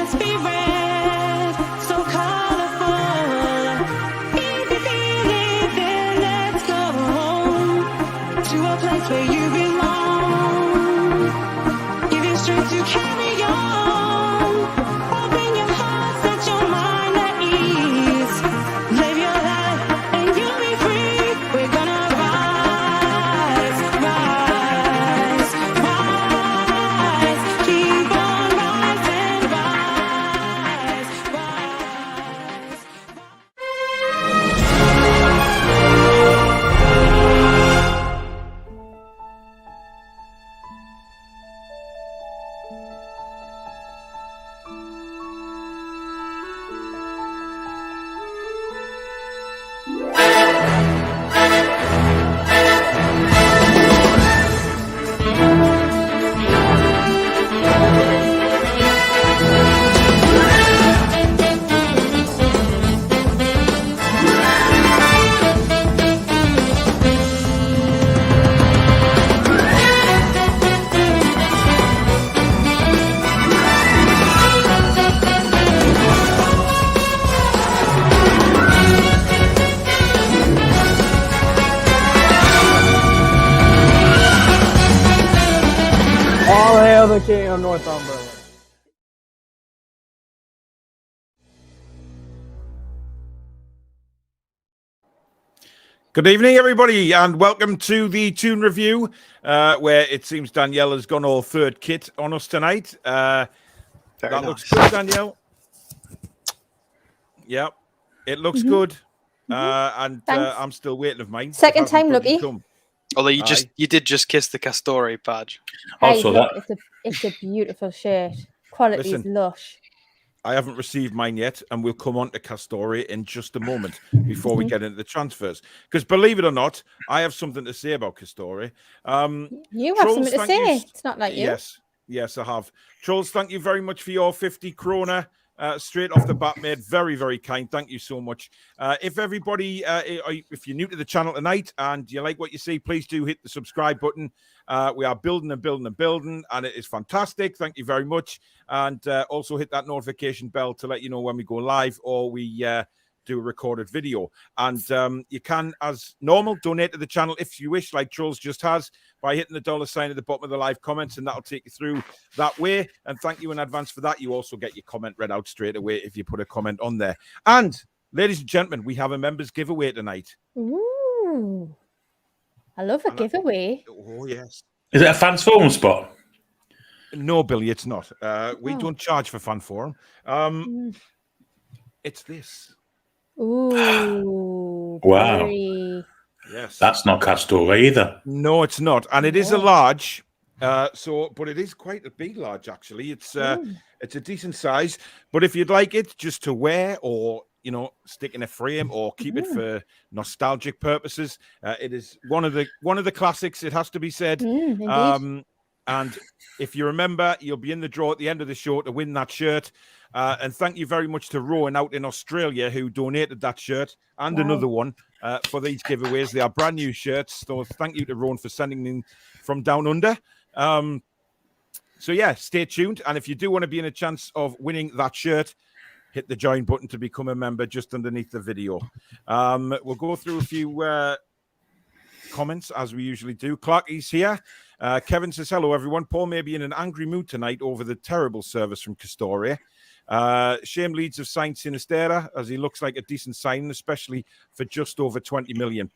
must be red, so colorful. If you feel it, then let's go to a place where you belong. Give you strength to carry on. Open your heart, set your mind at ease. Live your life and you'll be free. We're gonna rise, rise, rise. Keep on rising, rise, rise. All hail the King of Northumberland. Good evening, everybody, and welcome to the Toon review, where it seems Danielle has gone all third kit on us tonight. That looks good, Danielle. Yep, it looks good, and I'm still waiting of mine. Second time, Lucky. Although you did just kiss the Castore badge. Hey, look, it's a beautiful shirt. Quality is lush. I haven't received mine yet, and we'll come on to Castore in just a moment before we get into the transfers. Because believe it or not, I have something to say about Castore. You have something to say. It's not like you. Yes, I have. Trolls, thank you very much for your 50 krona. Straight off the bat, mate. Very, very kind. Thank you so much. If everybody, if you're new to the channel tonight and you like what you see, please do hit the subscribe button. We are building and building and building, and it is fantastic. Thank you very much. And also hit that notification bell to let you know when we go live or we do a recorded video. And you can, as normal, donate to the channel if you wish, like Trolls just has, by hitting the dollar sign at the bottom of the live comments, and that'll take you through that way. And thank you in advance for that. You also get your comment read out straight away if you put a comment on there. And ladies and gentlemen, we have a members giveaway tonight. Ooh, I love a giveaway. Oh yes. Is it a fans forum spot? No, Billy, it's not. We don't charge for fan forum. It's this. Ooh, wow. Very... Yes. That's not Castore either. No, it's not. And it is a large. But it is quite a big large, actually. It's a decent size. But if you'd like it just to wear or, you know, stick in a frame or keep it for nostalgic purposes, it is one of the classics, it has to be said. And if you remember, you'll be in the draw at the end of the show to win that shirt. And thank you very much to Rowan out in Australia who donated that shirt and another one for these giveaways. They are brand new shirts. So thank you to Rowan for sending them from down under. So yeah, stay tuned. And if you do want to be in a chance of winning that shirt, hit the join button to become a member just underneath the video. We'll go through a few comments as we usually do. Clarky's here. Kevin says, hello, everyone. Paul may be in an angry mood tonight over the terrible service from Castore. Shame leads of signed Sinistera, as he looks like a decent signing, especially for just over £20 million.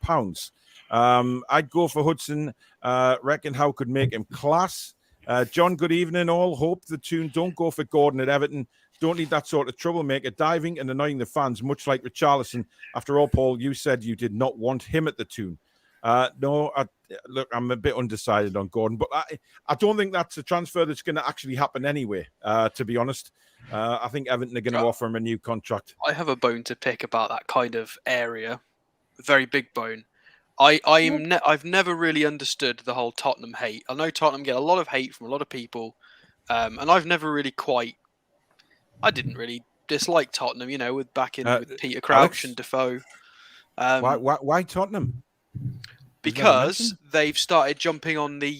I'd go for Hudson. Reckon Howe could make him class. John, good evening all. Hope the Toon don't go for Gordon at Everton. Don't need that sort of troublemaker diving and annoying the fans, much like Richarlison. After all, Paul, you said you did not want him at the Toon. No, look, I'm a bit undecided on Gordon, but I don't think that's a transfer that's going to actually happen anyway, to be honest. I think Everton are going to offer him a new contract. I have a bone to pick about that kind of area. A very big bone. I've never really understood the whole Tottenham hate. I know Tottenham get a lot of hate from a lot of people, and I've never really I didn't really dislike Tottenham, you know, with Peter Crouch Alex? and Defoe. Why Tottenham? Because they've started jumping on the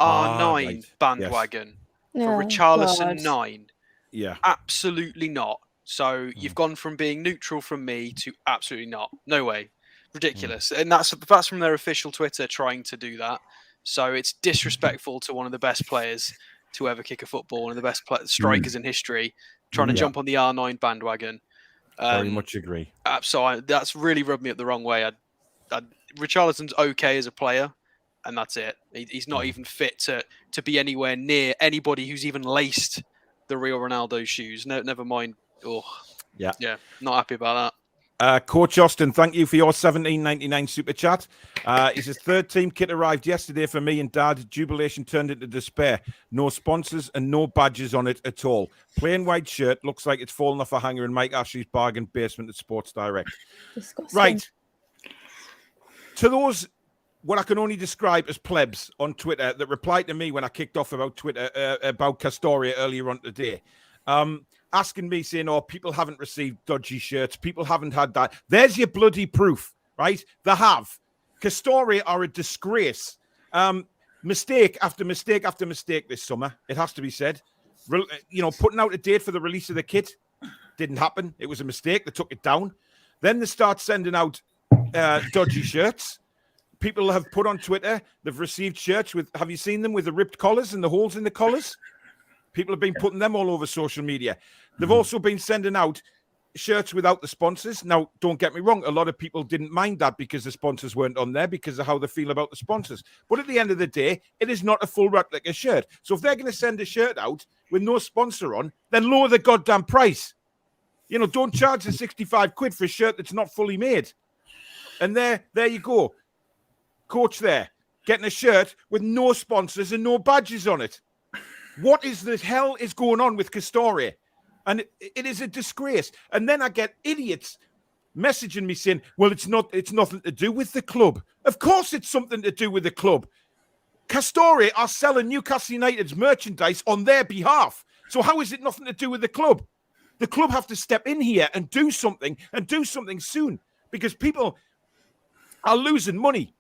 R9 bandwagon for Richarlison 9. Yeah. Absolutely not. So you've gone from being neutral from me to absolutely not. No way. Ridiculous. And that's from their official Twitter trying to do that. So it's disrespectful to one of the best players to ever kick a football, one of the best strikers in history, trying to jump on the R9 bandwagon. Very much agree. So that's really rubbed me up the wrong way. Richarlison's okay as a player, and that's it. He's not even fit to be anywhere near anybody who's even laced the real Ronaldo shoes. No, never mind. Oh, yeah, not happy about that. Coach Austin, thank you for your $17.99 super chat. He says, third team kit arrived yesterday for me and Dad. Jubilation turned into despair. No sponsors and no badges on it at all. Plain white shirt, looks like it's fallen off a hanger in Mike Ashley's bargain basement at Sports Direct. Disgusting. Right. To those, what I can only describe as plebs on Twitter that replied to me when I kicked off about Twitter, about Castoria earlier on today, asking me, saying, oh, people haven't received dodgy shirts. People haven't had that. There's your bloody proof, right? They have. Castoria are a disgrace. Mistake after mistake after mistake this summer, it has to be said. Putting out a date for the release of the kit didn't happen. It was a mistake. They took it down. Then they start sending out dodgy shirts. People have put on Twitter, they've received shirts with, have you seen them with the ripped collars and the holes in the collars? People have been putting them all over social media. They've also been sending out shirts without the sponsors. Now, don't get me wrong. A lot of people didn't mind that because the sponsors weren't on there because of how they feel about the sponsors. But at the end of the day, it is not a full replica shirt. So if they're going to send a shirt out with no sponsor on, then lower the goddamn price. Don't charge the 65 quid for a shirt that's not fully made. And there you go. Coach there, getting a shirt with no sponsors and no badges on it. What is the hell is going on with Castoria? And it is a disgrace. And then I get idiots messaging me saying, well, it's nothing to do with the club. Of course it's something to do with the club. Castoria are selling Newcastle United's merchandise on their behalf. So how is it nothing to do with the club? The club have to step in here and do something soon because people are losing money.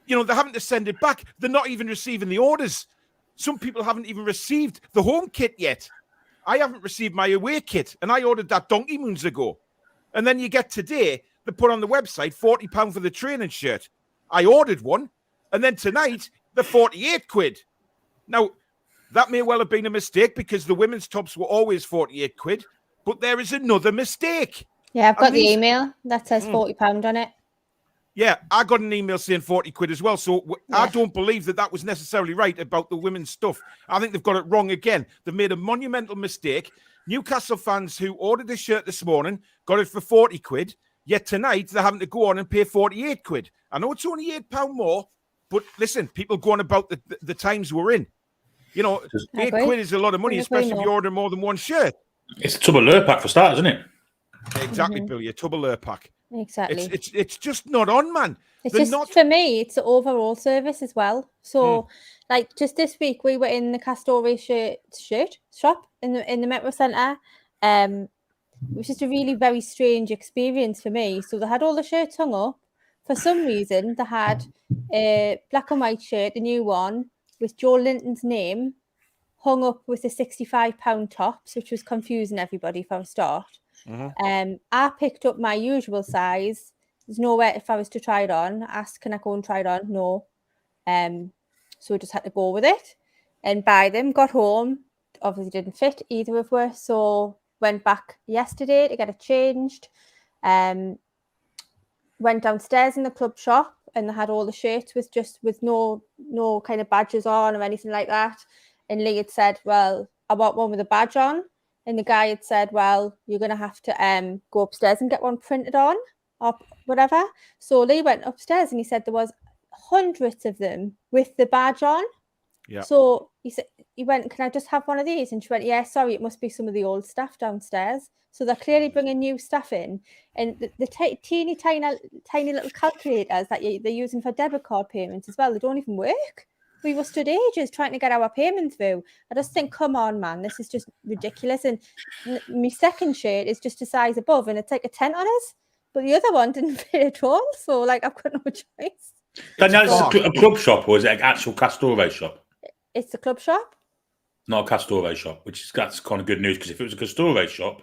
They're having to send it back. They're not even receiving the orders. Some people haven't even received the home kit yet. I haven't received my away kit, and I ordered that donkey moons ago. And then you get today, they put on the website £40 for the training shirt. I ordered one, and then tonight, they're 48 quid. Now, that may well have been a mistake because the women's tops were always 48 quid, but there is another mistake. Yeah, I've got the email that says £40 on it. Yeah, I got an email saying 40 quid as well. So I don't believe that was necessarily right about the women's stuff. I think they've got it wrong again. They've made a monumental mistake. Newcastle fans who ordered the shirt this morning got it for 40 quid. Yet tonight they're having to go on and pay 48 quid. I know it's only £8 more, but listen, people go on about the times we're in. 8 quid is a lot of money, especially if you order more than one shirt. It's a tub of Lurpak for starters, isn't it? Exactly, Billy. A tub of Lurpak. Exactly. It's just not on, man. For me, it's the overall service as well. So, just this week, we were in the Castoria shirt shop in the Metro Centre. It was just a really very strange experience for me. So they had all the shirts hung up. For some reason, they had a black and white shirt, the new one, with Joe Linton's name, hung up with the £65 tops, which was confusing everybody for a start. I picked up my usual size. There's nowhere if I was to try it on. Asked, can I go and try it on? No. So I just had to go with it and buy them. Got home. Obviously didn't fit either of us. So went back yesterday to get it changed. Went downstairs in the club shop and they had all the shirts with no kind of badges on or anything like that. And Lee had said, well, I want one with a badge on. And the guy had said, well, you're going to have to go upstairs and get one printed on or whatever. So Lee went upstairs and he said there was hundreds of them with the badge on. Yeah. So he went, can I just have one of these? And she went, yeah, sorry, it must be some of the old staff downstairs. So they're clearly bringing new staff in. And the teeny tiny little calculators that they're using for debit card payments as well, they don't even work. We were stood ages trying to get our payment through. I just think, come on, man, this is just ridiculous. And my second shirt is just a size above, and it's like a tent on us. But the other one didn't fit at all. So, I've got no choice. Danielle, is it a club shop or is it an actual Castoria shop? It's a club shop. not a Castore shop, that's kind of good news, because if it was a Castore shop,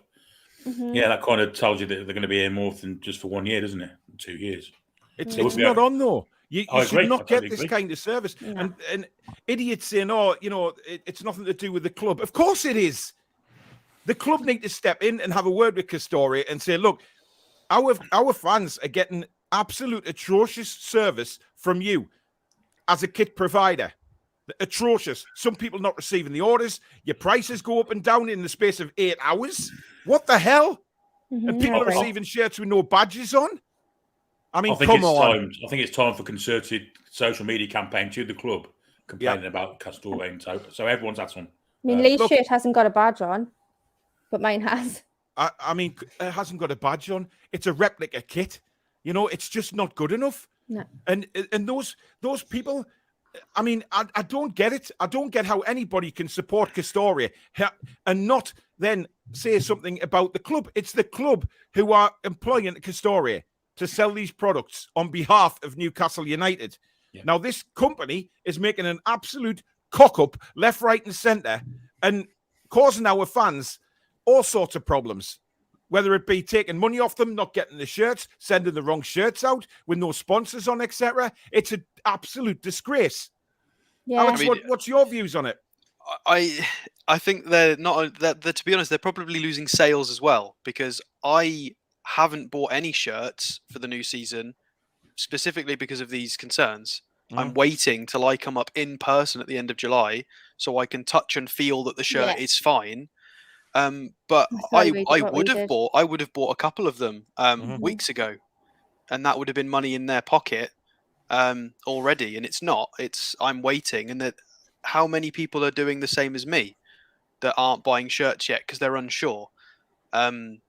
yeah, that kind of tells you that they're going to be here more than just for 1 year, doesn't it? 2 years. It's So not on though. You I should agree. not I get totally this agree. kind of service. No. And idiots saying, "Oh, it's nothing to do with the club." Of course it is. The club need to step in and have a word with Castore and say, "Look, our fans are getting absolute atrocious service from you as a kit provider. Atrocious. Some people not receiving the orders. Your prices go up and down in the space of 8 hours. What the hell? And people are receiving shirts with no badges on. I mean, come on. I think it's time for concerted social media campaign to the club complaining about Castore, and so everyone's at some. I mean, Lee's shirt hasn't got a badge on, but mine has. I mean, it hasn't got a badge on. It's a replica kit. It's just not good enough. No. And those people, I mean, I don't get it. I don't get how anybody can support Castore and not then say something about the club. It's the club who are employing Castore to sell these products on behalf of Newcastle United. Yeah. Now, this company is making an absolute cock-up left, right, and centre and causing our fans all sorts of problems, whether it be taking money off them, not getting the shirts, sending the wrong shirts out with no sponsors on, etc. It's an absolute disgrace. Yeah. Alex, what's your views on it? I think they're not. That to be honest, they're probably losing sales as well, because I haven't bought any shirts for the new season specifically because of these concerns. I'm waiting till I come up in person at the end of July so I can touch and feel that the shirt is fine. But I would have bought a couple of them weeks ago, and that would have been money in their pocket already. And it's not. I'm waiting, and that how many people are doing the same as me that aren't buying shirts yet because they're unsure. And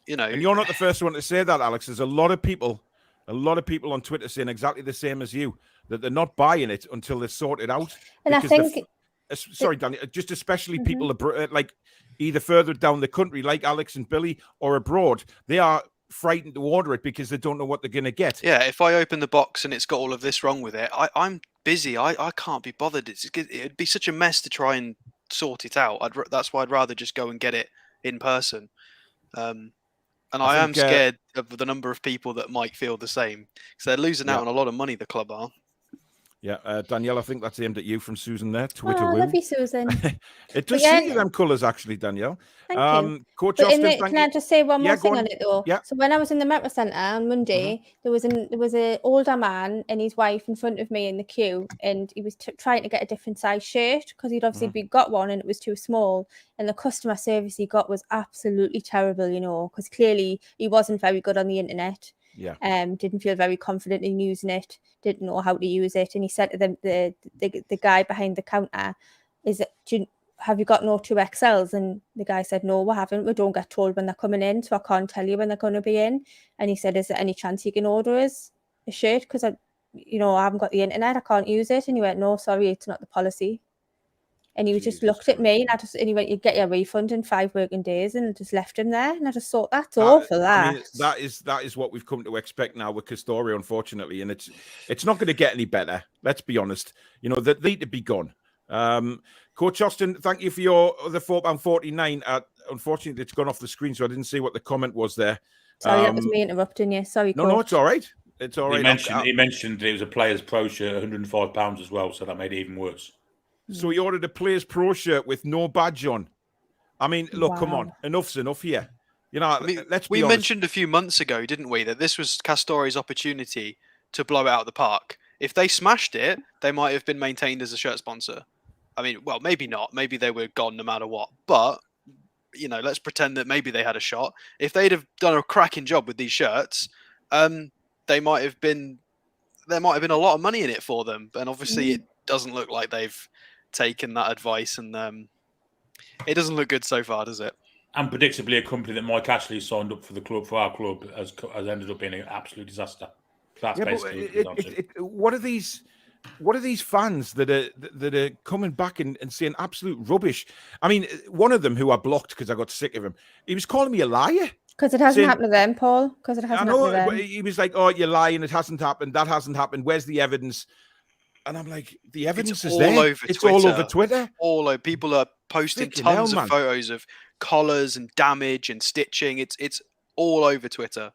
you're not the first one to say that, Alex. There's a lot of people on Twitter saying exactly the same as you, that they're not buying it until they're sorted out. And I think, sorry, Danny, just especially people like either further down the country, like Alex and Billy, or abroad, they are frightened to order it because they don't know what they're going to get. Yeah, if I open the box and it's got all of this wrong with it, I'm busy. I can't be bothered. It'd be such a mess to try and sort it out. That's why I'd rather just go and get it in person. And I am scared of the number of people that might feel the same, because they're losing out on a lot of money, the club are. Yeah, Danielle, I think that's aimed at you from Susan there. Twitter I love you, Susan. It does suit you, them colours, actually, Danielle. Thank you. Coach Austin, can I just say one more thing on it, though? Yeah. So when I was in the Metro Centre on Monday, there was an older man and his wife in front of me in the queue, and he was trying to get a different size shirt because he'd obviously got one and it was too small. And the customer service he got was absolutely terrible, because clearly he wasn't very good on the internet. Yeah. Didn't feel very confident in using it, didn't know how to use it. And he said to them, the guy behind the counter, have you got no 2XLs? And the guy said, no, we haven't. We don't get told when they're coming in, so I can't tell you when they're going to be in. And he said, is there any chance you can order us a shirt? Because I haven't got the internet, I can't use it. And he went, no, sorry, it's not the policy. And he just looked at me, and he went, you get your refund in 5 working days, and just left him there. And I just thought, that's awful. I mean, that is what we've come to expect now with Castore, unfortunately, and it's not going to get any better. Let's be honest. They need to be gone. Coach Austin, thank you for your other £4.49. Unfortunately, it's gone off the screen, so I didn't see what the comment was there. Sorry, that was me interrupting you. Sorry, Coach. No, it's all right. It's all right. He mentioned it was a Players Pro shirt, £105 as well, so that made it even worse. So he ordered a Players Pro shirt with no badge on. I mean, look, come on. Enough's enough here. Let's be honest. We mentioned a few months ago, didn't we, that this was Castore's opportunity to blow it out of the park. If they smashed it, they might have been maintained as a shirt sponsor. I mean, well, maybe not. Maybe they were gone no matter what. But, let's pretend that maybe they had a shot. If they'd have done a cracking job with these shirts, there might have been a lot of money in it for them. And obviously it doesn't look like they've taken that advice, and it doesn't look good so far, does it? And predictably, a company that Mike Ashley signed up for our club, has ended up being an absolute disaster. That's basically what are these fans that are coming back and saying absolute rubbish? I mean, one of them who I blocked because I got sick of him, he was calling me a liar. Because it hasn't happened to them, Paul. Because it hasn't happened to them. He was like, oh, you're lying. It hasn't happened. That hasn't happened. Where's the evidence? And I'm like, the evidence is all there. over It's Twitter. all over Twitter. All over. People are posting Freaking tons hell, of man. photos of collars and damage and stitching. It's all over Twitter.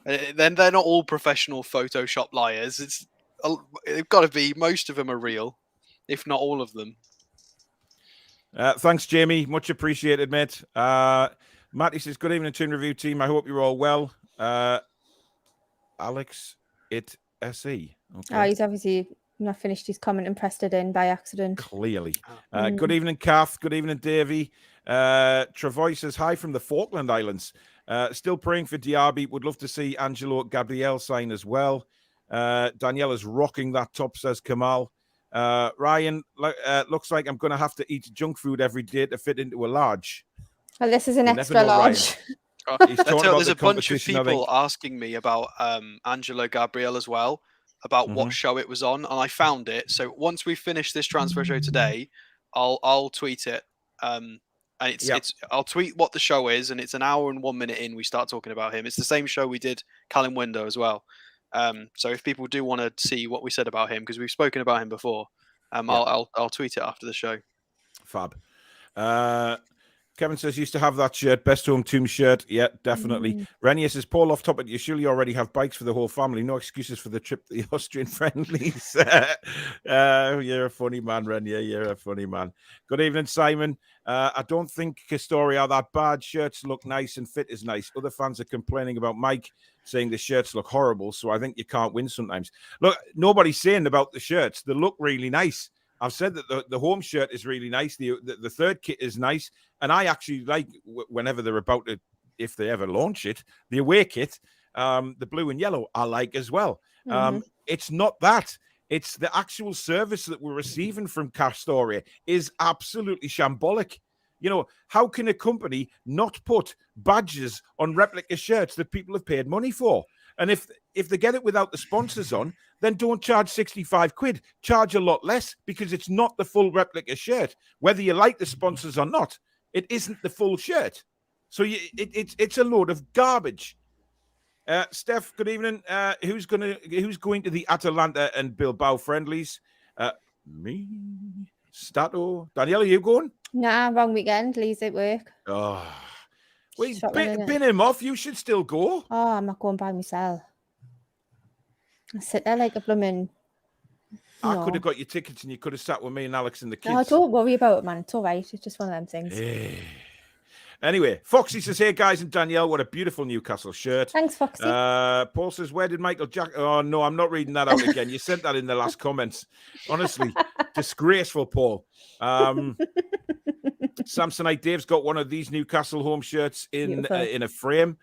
Then they're not all professional Photoshop liars. It's got to be. Most of them are real, if not all of them. Thanks, Jamie. Much appreciated, mate. Matty says, good evening, Toon Review team. I hope you're all well. Alex, it SE. Okay. Oh, he's obviously not finished his comment and pressed it in by accident. Clearly. Good evening, Kath. Good evening, Davey. Travoy says, hi from the Falkland Islands. Still praying for Diaby. Would love to see Angelo Gabriel sign as well. Danielle is rocking that top, says Kamal. Ryan, looks like I'm going to have to eat junk food every day to fit into a large. Well, this is an You never extra know, large. He's talking about There's the a bunch of competition, I think. people asking me about Angelo Gabriel as well, about what show it was on, and I found it. So once we finish this transfer show today, I'll tweet it. And I'll tweet what the show is, and it's an hour and 1 minute in. We start talking about him. It's the same show we did Callum Window as well. So if people do want to see what we said about him, because we've spoken about him before, I'll tweet it after the show. Fab. Kevin says, used to have that shirt, best home Toon shirt. Yeah, definitely. Renier says, Paul, off topic, you surely already have bikes for the whole family. No excuses for the trip to the Austrian friendlies. You're a funny man, Renier. You're a funny man. Good evening, Simon. I don't think Castoria are that bad. Shirts look nice and fit is nice. Other fans are complaining about Mike, saying the shirts look horrible. So I think you can't win sometimes. Look, nobody's saying about the shirts. They look really nice. I've said that the home shirt is really nice. The third kit is nice. And I actually like whenever they're about to, if they ever launch it, the away kit, the blue and yellow, I like as well. It's not that. It's the actual service that we're receiving from Castoria is absolutely shambolic. You know, how can a company not put badges on replica shirts that people have paid money for? And if they get it without the sponsors on, then don't charge 65 quid. Charge a lot less because it's not the full replica shirt. Whether you like the sponsors or not, it isn't the full shirt. So it's a load of garbage. Steph, good evening. Who's going to the Atalanta and Bilbao friendlies? Me, Stato, Danielle, are you going? Nah, wrong weekend. Lee's at work. Oh, wait, Shocking, bin him off. You should still go. Oh, I'm not going by myself. I sit there like a blooming. I could have got your tickets and you could have sat with me and Alex and the kids. No, don't worry about it, man. It's all right. It's just one of them things. Anyway, Foxy says, hey, guys, and Danielle, what a beautiful Newcastle shirt. Thanks, Foxy. Paul says, where did Michael Jack... Oh, no, I'm not reading that out again. You sent that in the last comments. Honestly, disgraceful, Paul. Samsonite Dave's got one of these Newcastle home shirts in a frame.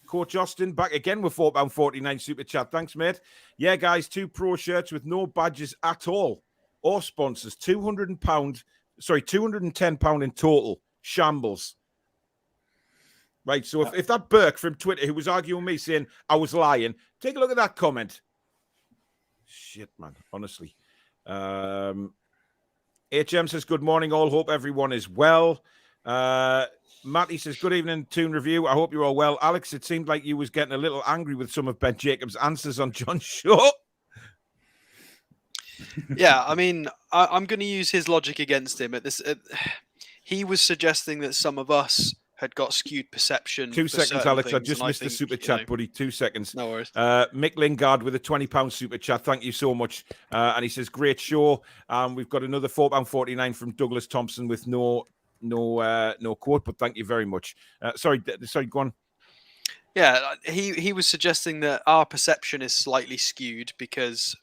Coach Austin back again with £4.49 super chat. Thanks, mate. Yeah, guys, 2 pro shirts with no badges at all or sponsors. £210 in total. Shambles. Right, so if that Burke from Twitter who was arguing with me saying I was lying, take a look at that comment. Shit, man, honestly. HM says, good morning, all. Hope everyone is well. Matty says, good evening, Toon Review. I hope you're all well. Alex, it seemed like you was getting a little angry with some of Ben Jacobs' answers on John's show. Yeah, I mean, I'm going to use his logic against him. He was suggesting that some of us had got skewed perception. 2 seconds, Alex. Things, I just missed the super chat, buddy. 2 seconds. No worries. Mick Lingard with a £20 super chat. Thank you so much. And he says, great show. We've got another £4.49 from Douglas Thompson with no quote, but thank you very much. Sorry, go on. Yeah, he was suggesting that our perception is slightly skewed because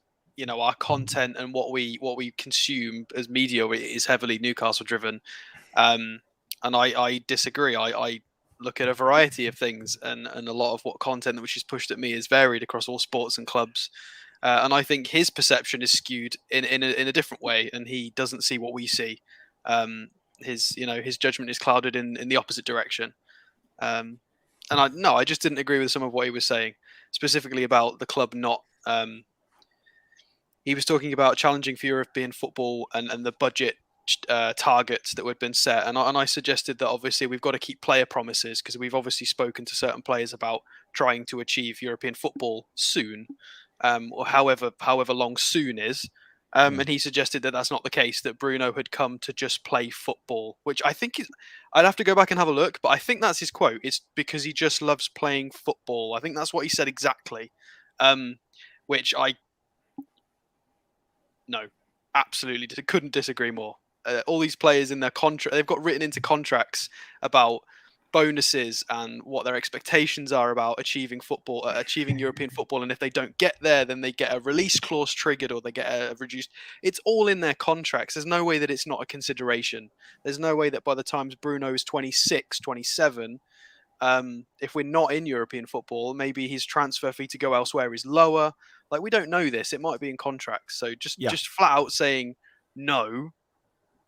our content and what we consume as media is heavily Newcastle driven. And I disagree. I look at a variety of things, and a lot of what content which is pushed at me is varied across all sports and clubs. And I think his perception is skewed in a different way, and he doesn't see what we see. His judgment is clouded in the opposite direction. And I just didn't agree with some of what he was saying, specifically about the club not. He was talking about challenging for European football and the budget targets that had been set, and I suggested that obviously we've got to keep player promises because we've obviously spoken to certain players about trying to achieve European football soon. or however long soon is. And he suggested that that's not the case, that Bruno had come to just play football, which I think is, I'd have to go back and have a look, but I think that's his quote. It's because he just loves playing football. I think that's what he said exactly. Which no, absolutely couldn't disagree more. All these players in their contract, they've got written into contracts about bonuses and what their expectations are about achieving European football, and if they don't get there, then they get a release clause triggered, or they get a reduced. It's all in their contracts. There's no way that it's not a consideration. There's no way that by the time Bruno is 26, 27, if we're not in European football, maybe his transfer fee to go elsewhere is lower. Like, we don't know this. It might be in contracts. So just flat out saying no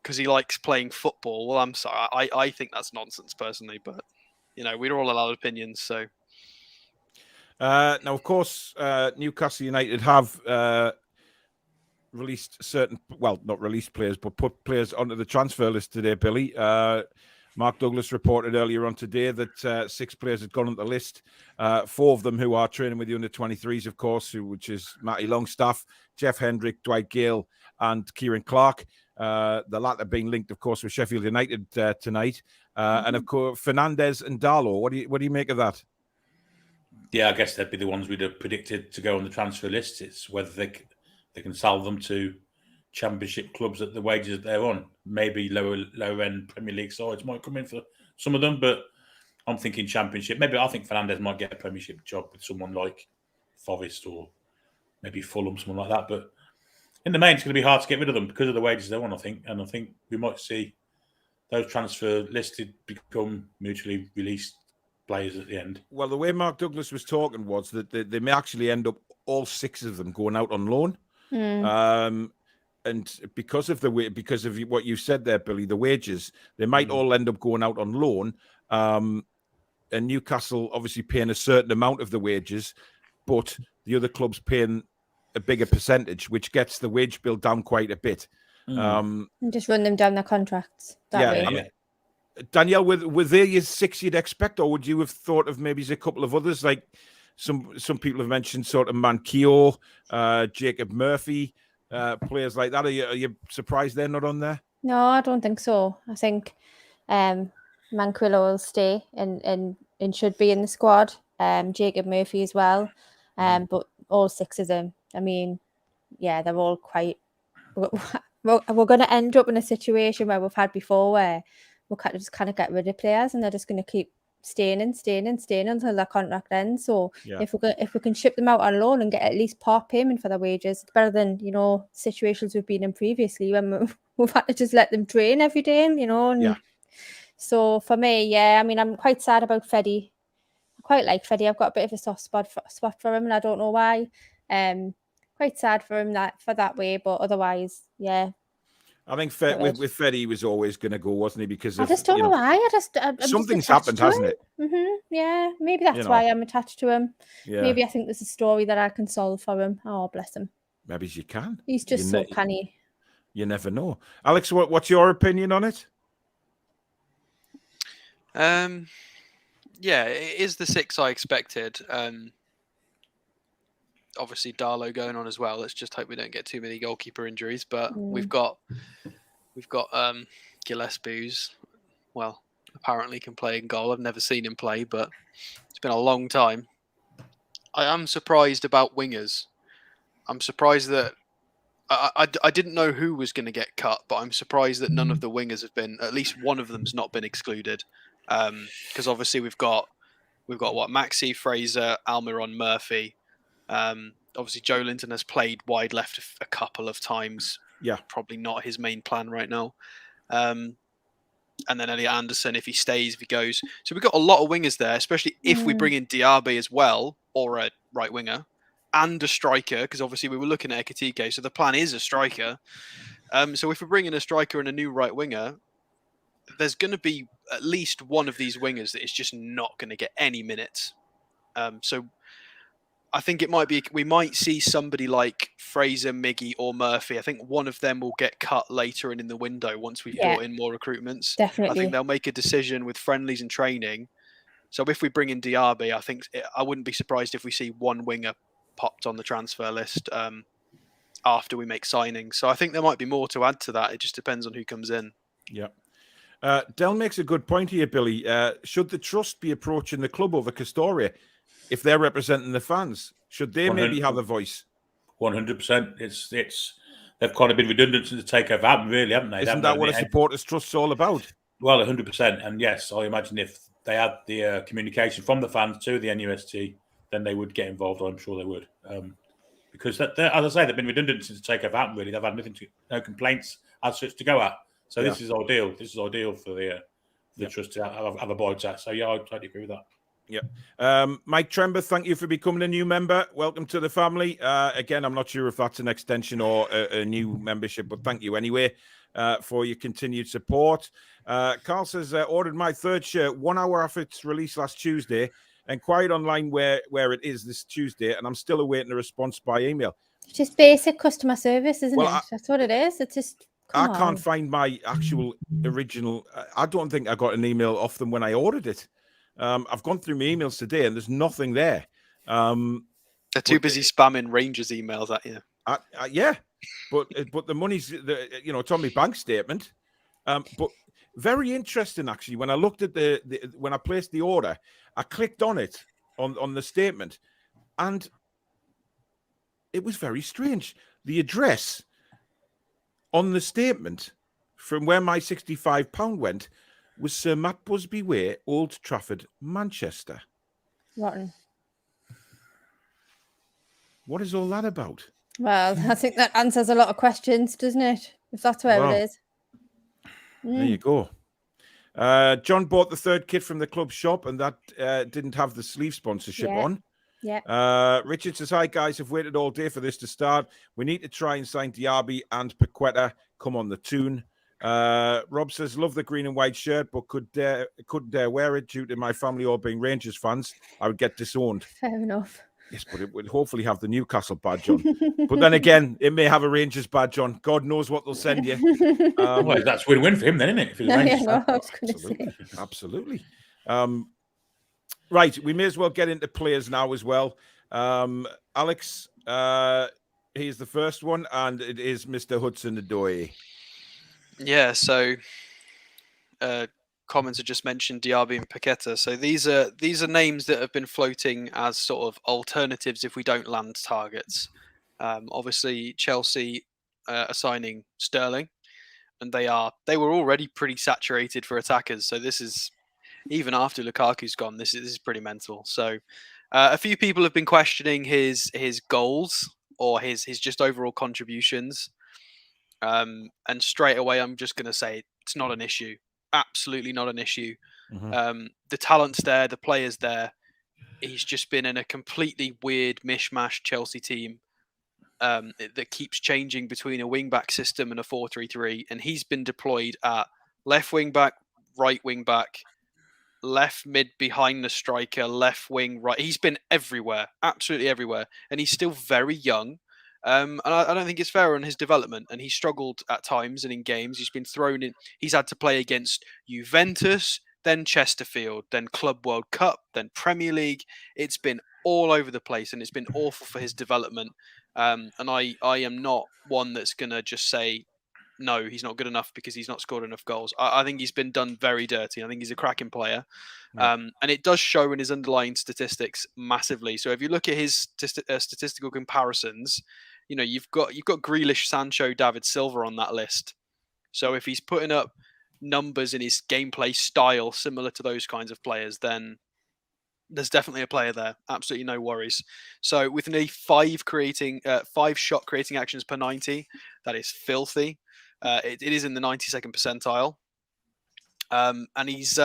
because he likes playing football. Well, I'm sorry. I think that's nonsense personally, but we're all allowed opinions. So now, of course, Newcastle United have released not released players, but put players onto the transfer list today, Billy. Mark Douglas reported earlier on today that 6 players had gone on the list. 4 of them who are training with the under-23s, of course, which is Matty Longstaff, Jeff Hendrick, Dwight Gale, and Kieran Clark. The latter being linked, of course, with Sheffield United tonight. And, of course, Fernandez and Darlow. What do you make of that? Yeah, I guess they'd be the ones we'd have predicted to go on the transfer list. It's whether they can sell them to Championship clubs at the wages that they're on. Maybe lower end Premier League sides might come in for some of them, but I'm thinking Championship. Maybe I think Fernandez might get a Premiership job with someone like Forest or maybe Fulham, someone like that. But in the main, it's going to be hard to get rid of them because of the wages they're on, I think. And I think we might see those transfer listed become mutually released players at the end. Well, the way Mark Douglas was talking was that they may actually end up all 6 of them going out on loan. And because of what you said there, Billy, the wages, they might all end up going out on loan. And Newcastle obviously paying a certain amount of the wages, but the other clubs paying a bigger percentage, which gets the wage bill down quite a bit. And just run them down their contracts that way. I mean, Danielle, were they your 6 you'd expect, or would you have thought of maybe a couple of others? Like some people have mentioned sort of Manquillo, Jacob Murphy, players like that. Are you surprised they're not on there? No, I don't think so. I think Manquillo will stay and should be in the squad. Jacob Murphy as well. But all 6 of them, I mean, yeah, they're all quite. We're going to end up in a situation where we've had before, where we'll just kind of get rid of players and they're just going to keep staying until their contract ends. So if we can ship them out on loan and get at least part payment for their wages, it's better than situations we've been in previously when we've had to just let them train every day. So for me, I mean, I'm quite sad about Freddy. I quite like Freddy. I've got a bit of a soft spot for him, and I don't know why. Quite sad for him that way, but otherwise, yeah. I think with Freddy, he was always going to go, wasn't he? Because I just don't know why. Something's happened, hasn't it? Yeah, maybe that's why I'm attached to him. Yeah. Maybe I think there's a story that I can solve for him. Oh, bless him. Maybe you can. He's just so canny. You never know. Alex, what's your opinion on it? Yeah, it is the 6 I expected. Obviously Darlow going on as well. Let's just hope we don't get too many goalkeeper injuries. But we've got Gillespie, who's, well, apparently can play in goal. I've never seen him play, but it's been a long time. I am surprised about wingers. I'm surprised that I didn't know who was going to get cut, but I'm surprised that none of the wingers have been. At least one of them's not been excluded. Because obviously we've got what, Maxi, Fraser, Almiron, Murphy. Obviously Joe Linton has played wide left a couple of times. Yeah, probably not his main plan right now. And then Elliot Anderson, if he stays, if he goes. So we've got a lot of wingers there, especially if we bring in Diaby as well, or a right winger, and a striker, because obviously we were looking at Ekitike, so the plan is a striker. So if we bring in a striker and a new right winger, there's going to be at least one of these wingers that is just not going to get any minutes. So I think we might see somebody like Fraser, Miggy, or Murphy. I think one of them will get cut later in the window once we've brought in more recruitments. Definitely. I think they'll make a decision with friendlies and training. So if we bring in Diaby, I wouldn't be surprised if we see one winger popped on the transfer list after we make signings. So I think there might be more to add to that. It just depends on who comes in. Yeah. Del makes a good point here, Billy. Should the trust be approaching the club over Castoria if they're representing the fans? Should they maybe have a voice? 100%. It's they've kind of been redundant since the takeover, haven't they? Isn't that what a supporters trust's all about? Well, 100%. And yes, I imagine if they had the communication from the fans to the NUST, then they would get involved. I'm sure they would. Because, as I say, they've been redundant since the takeover, haven't really? They've had no complaints as such to go at. So this is ideal. This is ideal for the trust to have a bite at. So yeah, I totally agree with that. Yeah. Mike Trember, thank you for becoming a new member. Welcome to the family. Again, I'm not sure if that's an extension or a new membership, but thank you anyway for your continued support. Carl says, ordered my third shirt 1 hour after its release last Tuesday. Inquired online where it is this Tuesday, and I'm still awaiting a response by email. Just basic customer service, isn't it? That's what it is. It's just... I can't find my actual original. I don't think I got an email off them when I ordered it. I've gone through my emails today and there's nothing there. They're too busy spamming Rangers emails at you. Yeah, but the money's it's on my bank statement. But very interesting actually. When I looked at when I placed the order, I clicked on it on the statement, and it was very strange. The address on the statement from where my £65 went was Sir Matt Busby Way, Old Trafford, Manchester. Rotten. What is all that about? Well, I think that answers a lot of questions, doesn't it? If that's where it is. There you go. John bought the third kit from the club shop, and that didn't have the sleeve sponsorship on. Yeah. Richard says, hi guys, I've waited all day for this to start. We need to try and sign Diaby and Paqueta. Come on the Toon. Rob says, love the green and white shirt, but couldn't dare wear it due to my family all being Rangers fans. I would get disowned. Fair enough. Yes, but it would hopefully have the Newcastle badge on. But then again, it may have a Rangers badge on. God knows what they'll send you. Well, that's win-win for him then, isn't it? If he's Rangers fan. I was going to say. Absolutely. Right, we may as well get into players now as well. Alex, he's the first one, and it is Mr. Hudson-Odoi. Yeah, so comments have just mentioned Diaby and Paqueta. So these are names that have been floating as sort of alternatives if we don't land targets. Obviously, Chelsea are signing Sterling, and they were already pretty saturated for attackers. So this is, even after Lukaku's gone, this is pretty mental. So a few people have been questioning his goals or his just overall contributions. And straight away, I'm just going to say it's not an issue. Absolutely not an issue. Mm-hmm. The talent's there, the player's there. He's just been in a completely weird mishmash Chelsea team that keeps changing between a wing-back system and a 4-3-3. And he's been deployed at left wing-back, right wing-back, left mid behind the striker, left wing, right. He's been everywhere, absolutely everywhere. And he's still very young. And I don't think it's fair on his development. And he struggled at times and in games. He's been thrown in. He's had to play against Juventus, then Chesterfield, then Club World Cup, then Premier League. It's been all over the place, and it's been awful for his development. And I am not one that's going to just say, no, he's not good enough because he's not scored enough goals. I think he's been done very dirty. I think he's a cracking player. Yeah. And it does show in his underlying statistics massively. So if you look at his statistical comparisons, you've got Grealish, Sancho, David Silva on that list. So if he's putting up numbers in his gameplay style similar to those kinds of players, then there's definitely a player there. Absolutely no worries. So with nearly 5 shot creating actions per 90, that is filthy. It is in the 92nd percentile. And he's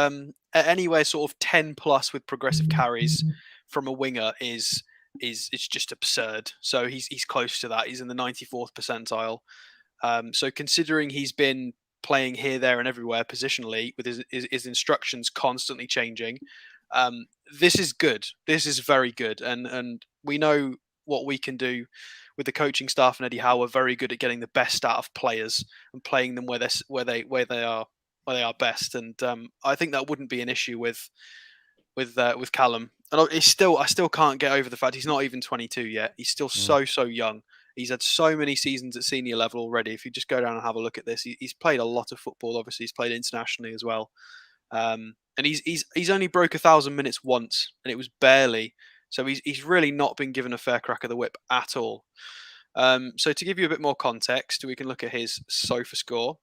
anywhere sort of 10 plus with progressive carries from a winger is it's just absurd. So he's close to that. He's in the 94th percentile. So considering he's been playing here, there, and everywhere positionally with his instructions constantly changing, this is good. This is very good, and we know what we can do with the coaching staff and Eddie Howe. Are very good at getting the best out of players and playing them where they are best. And I think that wouldn't be an issue with Callum. And I still can't get over the fact he's not even 22 yet. He's still so young. He's had so many seasons at senior level already. If you just go down and have a look at this, he's played a lot of football. Obviously, he's played internationally as well. And he's only broke 1,000 minutes once, and it was barely. So he's really not been given a fair crack of the whip at all. So to give you a bit more context, we can look at his SOFA score.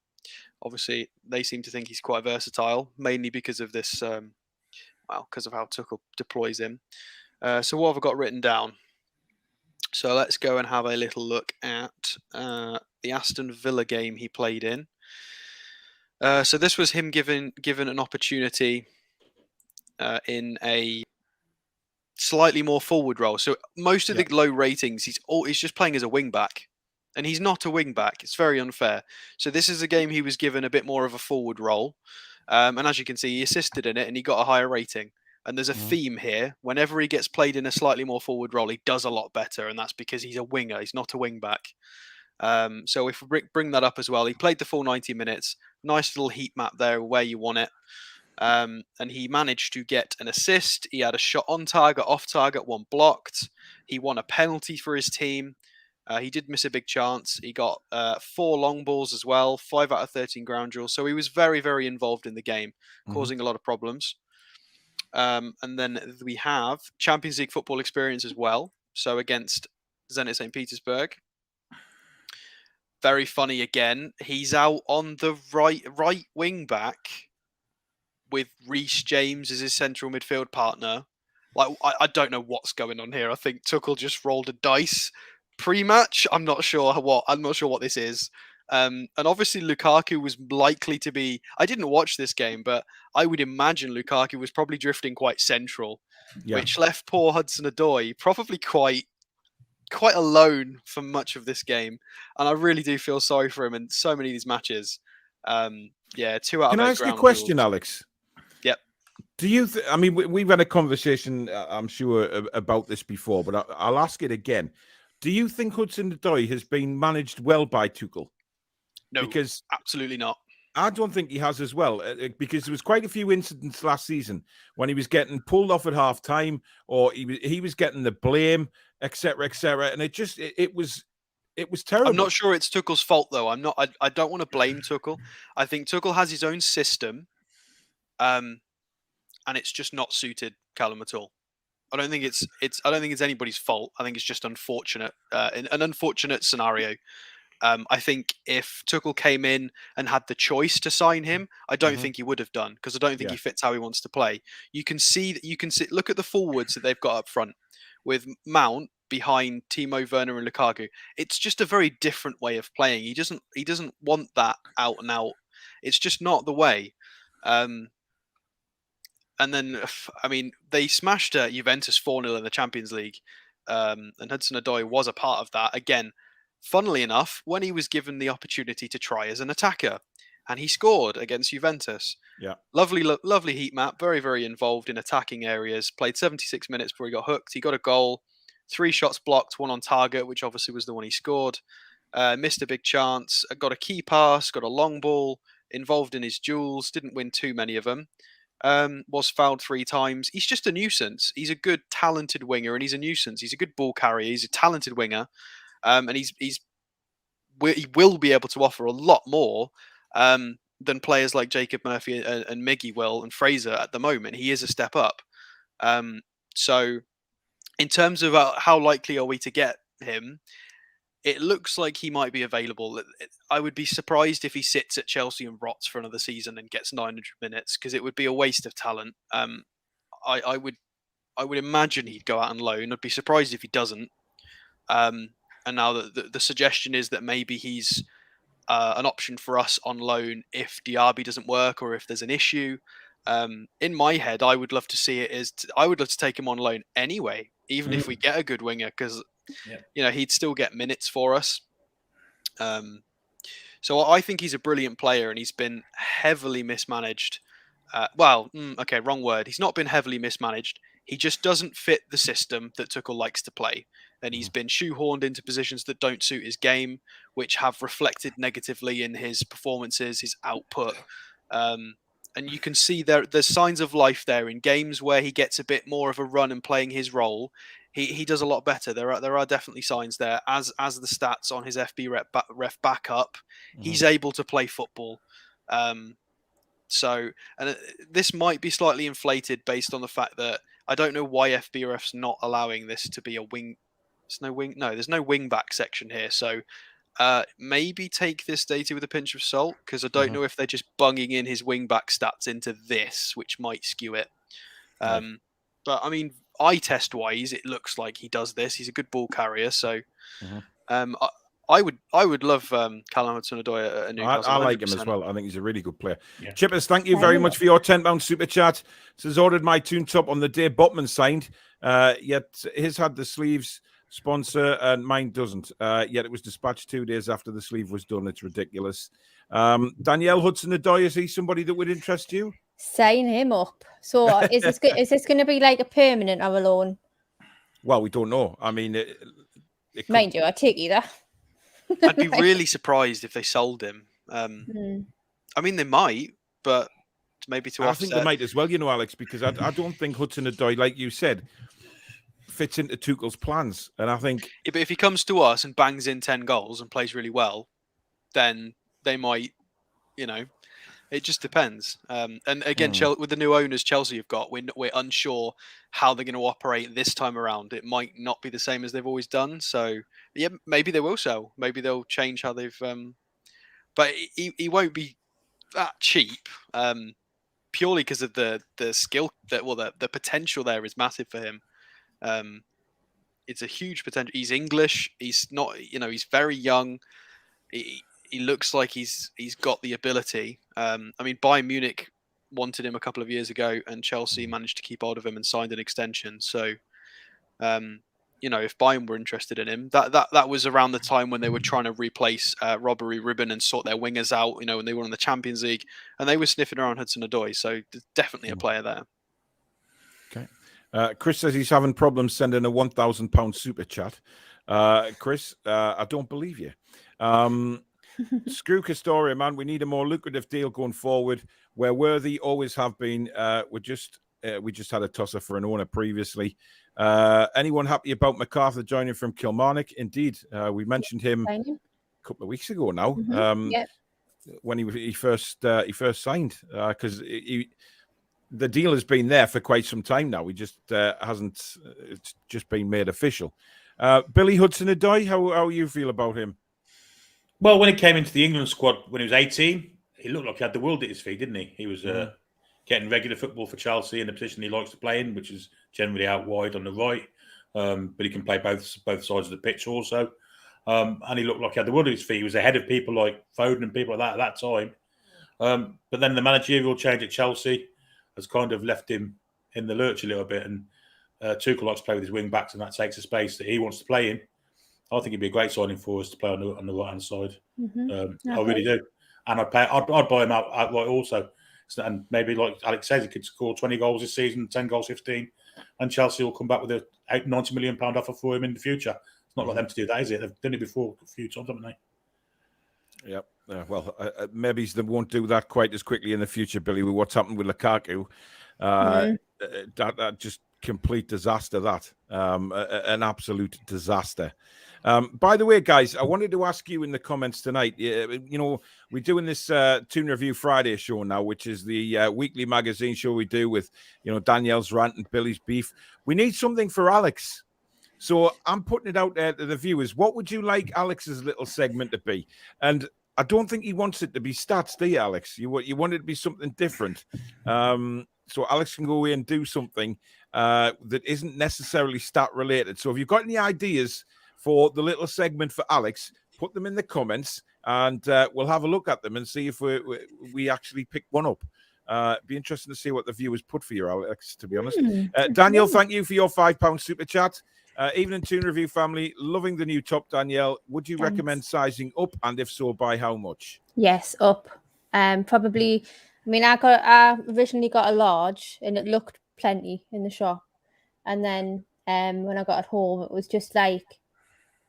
Obviously, they seem to think he's quite versatile, mainly because of this. Because of how Tuchel deploys him. So what have I got written down? So let's go and have a little look at the Aston Villa game he played in. So this was him given an opportunity in a slightly more forward role. So most of the low ratings, he's just playing as a wing back, and he's not a wing back. It's very unfair. So this is a game he was given a bit more of a forward role, and as you can see, he assisted in it, and he got a higher rating. And there's a theme here. Whenever he gets played in a slightly more forward role, he does a lot better, and that's because he's a winger. He's not a wing back. So if we bring that up as well, he played the full 90 minutes. Nice little heat map there where you want it. And he managed to get an assist. He had a shot on target, off target, one blocked. He won a penalty for his team. He did miss a big chance. He got 4 long balls as well, 5 out of 13 ground duels. So he was very, very involved in the game, causing a lot of problems. And then we have Champions League football experience as well. So against Zenit St. Petersburg. Very funny again. He's out on the right wing back with Reece James as his central midfield partner. Like I don't know what's going on here. I think Tuchel just rolled a dice pre-match. I'm not sure what this is. And obviously Lukaku was likely to be. I didn't watch this game, but I would imagine Lukaku was probably drifting quite central, which left poor Hudson-Odoi probably quite alone for much of this game. And I really do feel sorry for him in so many of these matches. 2 out of 8. Can I ask you a question, Alex? Yep. Do you? I mean, we've had a conversation, I'm sure, about this before, but I'll ask it again. Do you think Hudson-Odoi has been managed well by Tuchel? No, because absolutely not. I don't think he has as well, because there was quite a few incidents last season when he was getting pulled off at half time, or he was getting the blame, etc., and it was terrible. I'm not sure it's Tuchel's fault though. I don't want to blame Tuchel. I think Tuchel has his own system, and it's just not suited Callum at all. I don't think it's anybody's fault. I think it's just unfortunate, an unfortunate scenario. I think if Tuchel came in and had the choice to sign him, I don't think he would have done, because I don't think he fits how he wants to play. You can see. Look at the forwards that they've got up front with Mount behind Timo Werner and Lukaku. It's just a very different way of playing. He doesn't want that out and out. It's just not the way. And then, I mean, they smashed Juventus 4-0 in the Champions League, and Hudson-Odoi was a part of that. Again, funnily enough, when he was given the opportunity to try as an attacker, and he scored against Juventus. Yeah. Lovely heat map, very, very involved in attacking areas, played 76 minutes before he got hooked. He got a goal, 3 shots blocked, 1 on target, which obviously was the one he scored. Missed a big chance, got a key pass, got a long ball, involved in his duels, didn't win too many of them. Was fouled 3 times. He's just a nuisance. He's a good, talented winger, and he's a nuisance. He's a good ball carrier. He's a talented winger. And he will be able to offer a lot more than players like Jacob Murphy and Miggy will, and Fraser at the moment. He is a step up. So in terms of how likely are we to get him, it looks like he might be available. I would be surprised if he sits at Chelsea and rots for another season and gets 900 minutes, because it would be a waste of talent. I would imagine he'd go out on loan. I'd be surprised if he doesn't. And now the suggestion is that maybe he's an option for us on loan if Diaby doesn't work, or if there's an issue. In my head, I would love to see it I would love to take him on loan anyway, even if we get a good winger, because he'd still get minutes for us. So I think he's a brilliant player, and he's been heavily mismanaged. Wrong word. He's not been heavily mismanaged. He just doesn't fit the system that Tuchel likes to play. And he's been shoehorned into positions that don't suit his game, which have reflected negatively in his performances, his output. And and you can see there's signs of life there. In games where he gets a bit more of a run and playing his role, he does a lot better. There are definitely signs there. As the stats on his FB ref back up, he's able to play football. So, and this might be slightly inflated based on the fact that I don't know why FBRF's not allowing this to be a wing. There's no wing back section here. So maybe take this data with a pinch of salt, because I don't know if they're just bunging in his wing back stats into this, which might skew it. But I mean, eye test wise, it looks like he does this. He's a good ball carrier. So I would love Callum Hudson-Odoi at Newcastle. I like him 100%. as well. I think he's a really good player. Yeah. Chippers, thank you very much for your £10 super chat. Says, ordered my Toon top on the day Botman signed, yet his had the sleeves sponsor and mine doesn't. Yet it was dispatched 2 days after the sleeve was done. It's ridiculous. Danielle Hudson-Odoi, is he somebody that would interest you? Sign him up. So is this going to be like a permanent or a loan? Well, we don't know. I mean, it could... Mind you, I take either. I'd be really surprised if they sold him. I mean, they might, but maybe to I offset. think they might as well, you know, Alex, because I don't think Hudson-Odoi, like you said, fits into Tuchel's plans. And I think... Yeah, but if he comes to us and bangs in 10 goals and plays really well, then they might, you know, it just depends. And again, with the new owners Chelsea have got, we're unsure how they're going to operate this time around. It might not be the same as they've always done. So, yeah, maybe they will sell. Maybe they'll change how they've... But he won't be that cheap, purely because of the skill, the potential there is massive for him. It's a huge potential. He's English. He's not, you know, he's very young. He looks like he's got the ability. I mean, Bayern Munich wanted him a couple of years ago, and Chelsea managed to keep hold of him and signed an extension. So, you know, if Bayern were interested in him, that was around the time when they were trying to replace Robbery Ribbon and sort their wingers out. You know, when they were in the Champions League, and they were sniffing around Hudson-Odoi. So there's definitely a player there. Okay. Chris says he's having problems sending a £1,000 super chat. Chris, I don't believe you. Screw Castoria, man. We need a more lucrative deal going forward. We're worthy, always have been. We just had a tosser for an owner previously. Anyone happy about MacArthur joining from Kilmarnock? Indeed, we mentioned him a couple of weeks ago now. When he first signed, because the deal has been there for quite some time now. He just hasn't. It's just been made official. Billy Hudson-Odoi, how you feel about him? Well, when he came into the England squad when he was 18, he looked like he had the world at his feet, didn't he? He was getting regular football for Chelsea in the position he likes to play in, which is generally out wide on the right. But he can play both sides of the pitch also. And he looked like he had the world at his feet. He was ahead of people like Foden and people like that at that time. But then the managerial change at Chelsea has kind of left him in the lurch a little bit. And Tuchel likes to play with his wing backs, and that takes a space that he wants to play in. I think it'd be a great signing for us to play on the right hand side. I really do, and I'd buy him outright also. And maybe, like Alex says, he could score 20 goals this season, 10 goals, 15, and Chelsea will come back with a £90 million offer for him in the future. It's not like them to do that, is it? They've done it before a few times, haven't they? Yep. Well, maybe they won't do that quite as quickly in the future, Billy. With what's happened with Lukaku, that just complete disaster. That an absolute disaster. By the way, guys, I wanted to ask you in the comments tonight. You know, we're doing this Toon Review Friday show now, which is the weekly magazine show we do with, you know, Danielle's rant and Billy's beef. We need something for Alex, so I'm putting it out there to the viewers. What would you like Alex's little segment to be? And I don't think he wants it to be stats, do you, Alex? You want it to be something different. So Alex can go away and do something that isn't necessarily stat related. So if you've got any ideas for the little segment for Alex, put them in the comments, and we'll have a look at them and see if we actually pick one up. Be interesting to see what the viewers put for you, Alex, to be honest. Daniel, thank you for your £5 super chat. Evening Toon Review family, loving the new top, Danielle. Would you recommend sizing up, and if so, by how much? Yes, up. Probably. I mean, I originally got a large, and it looked plenty in the shop, and then when I got it home, it was just like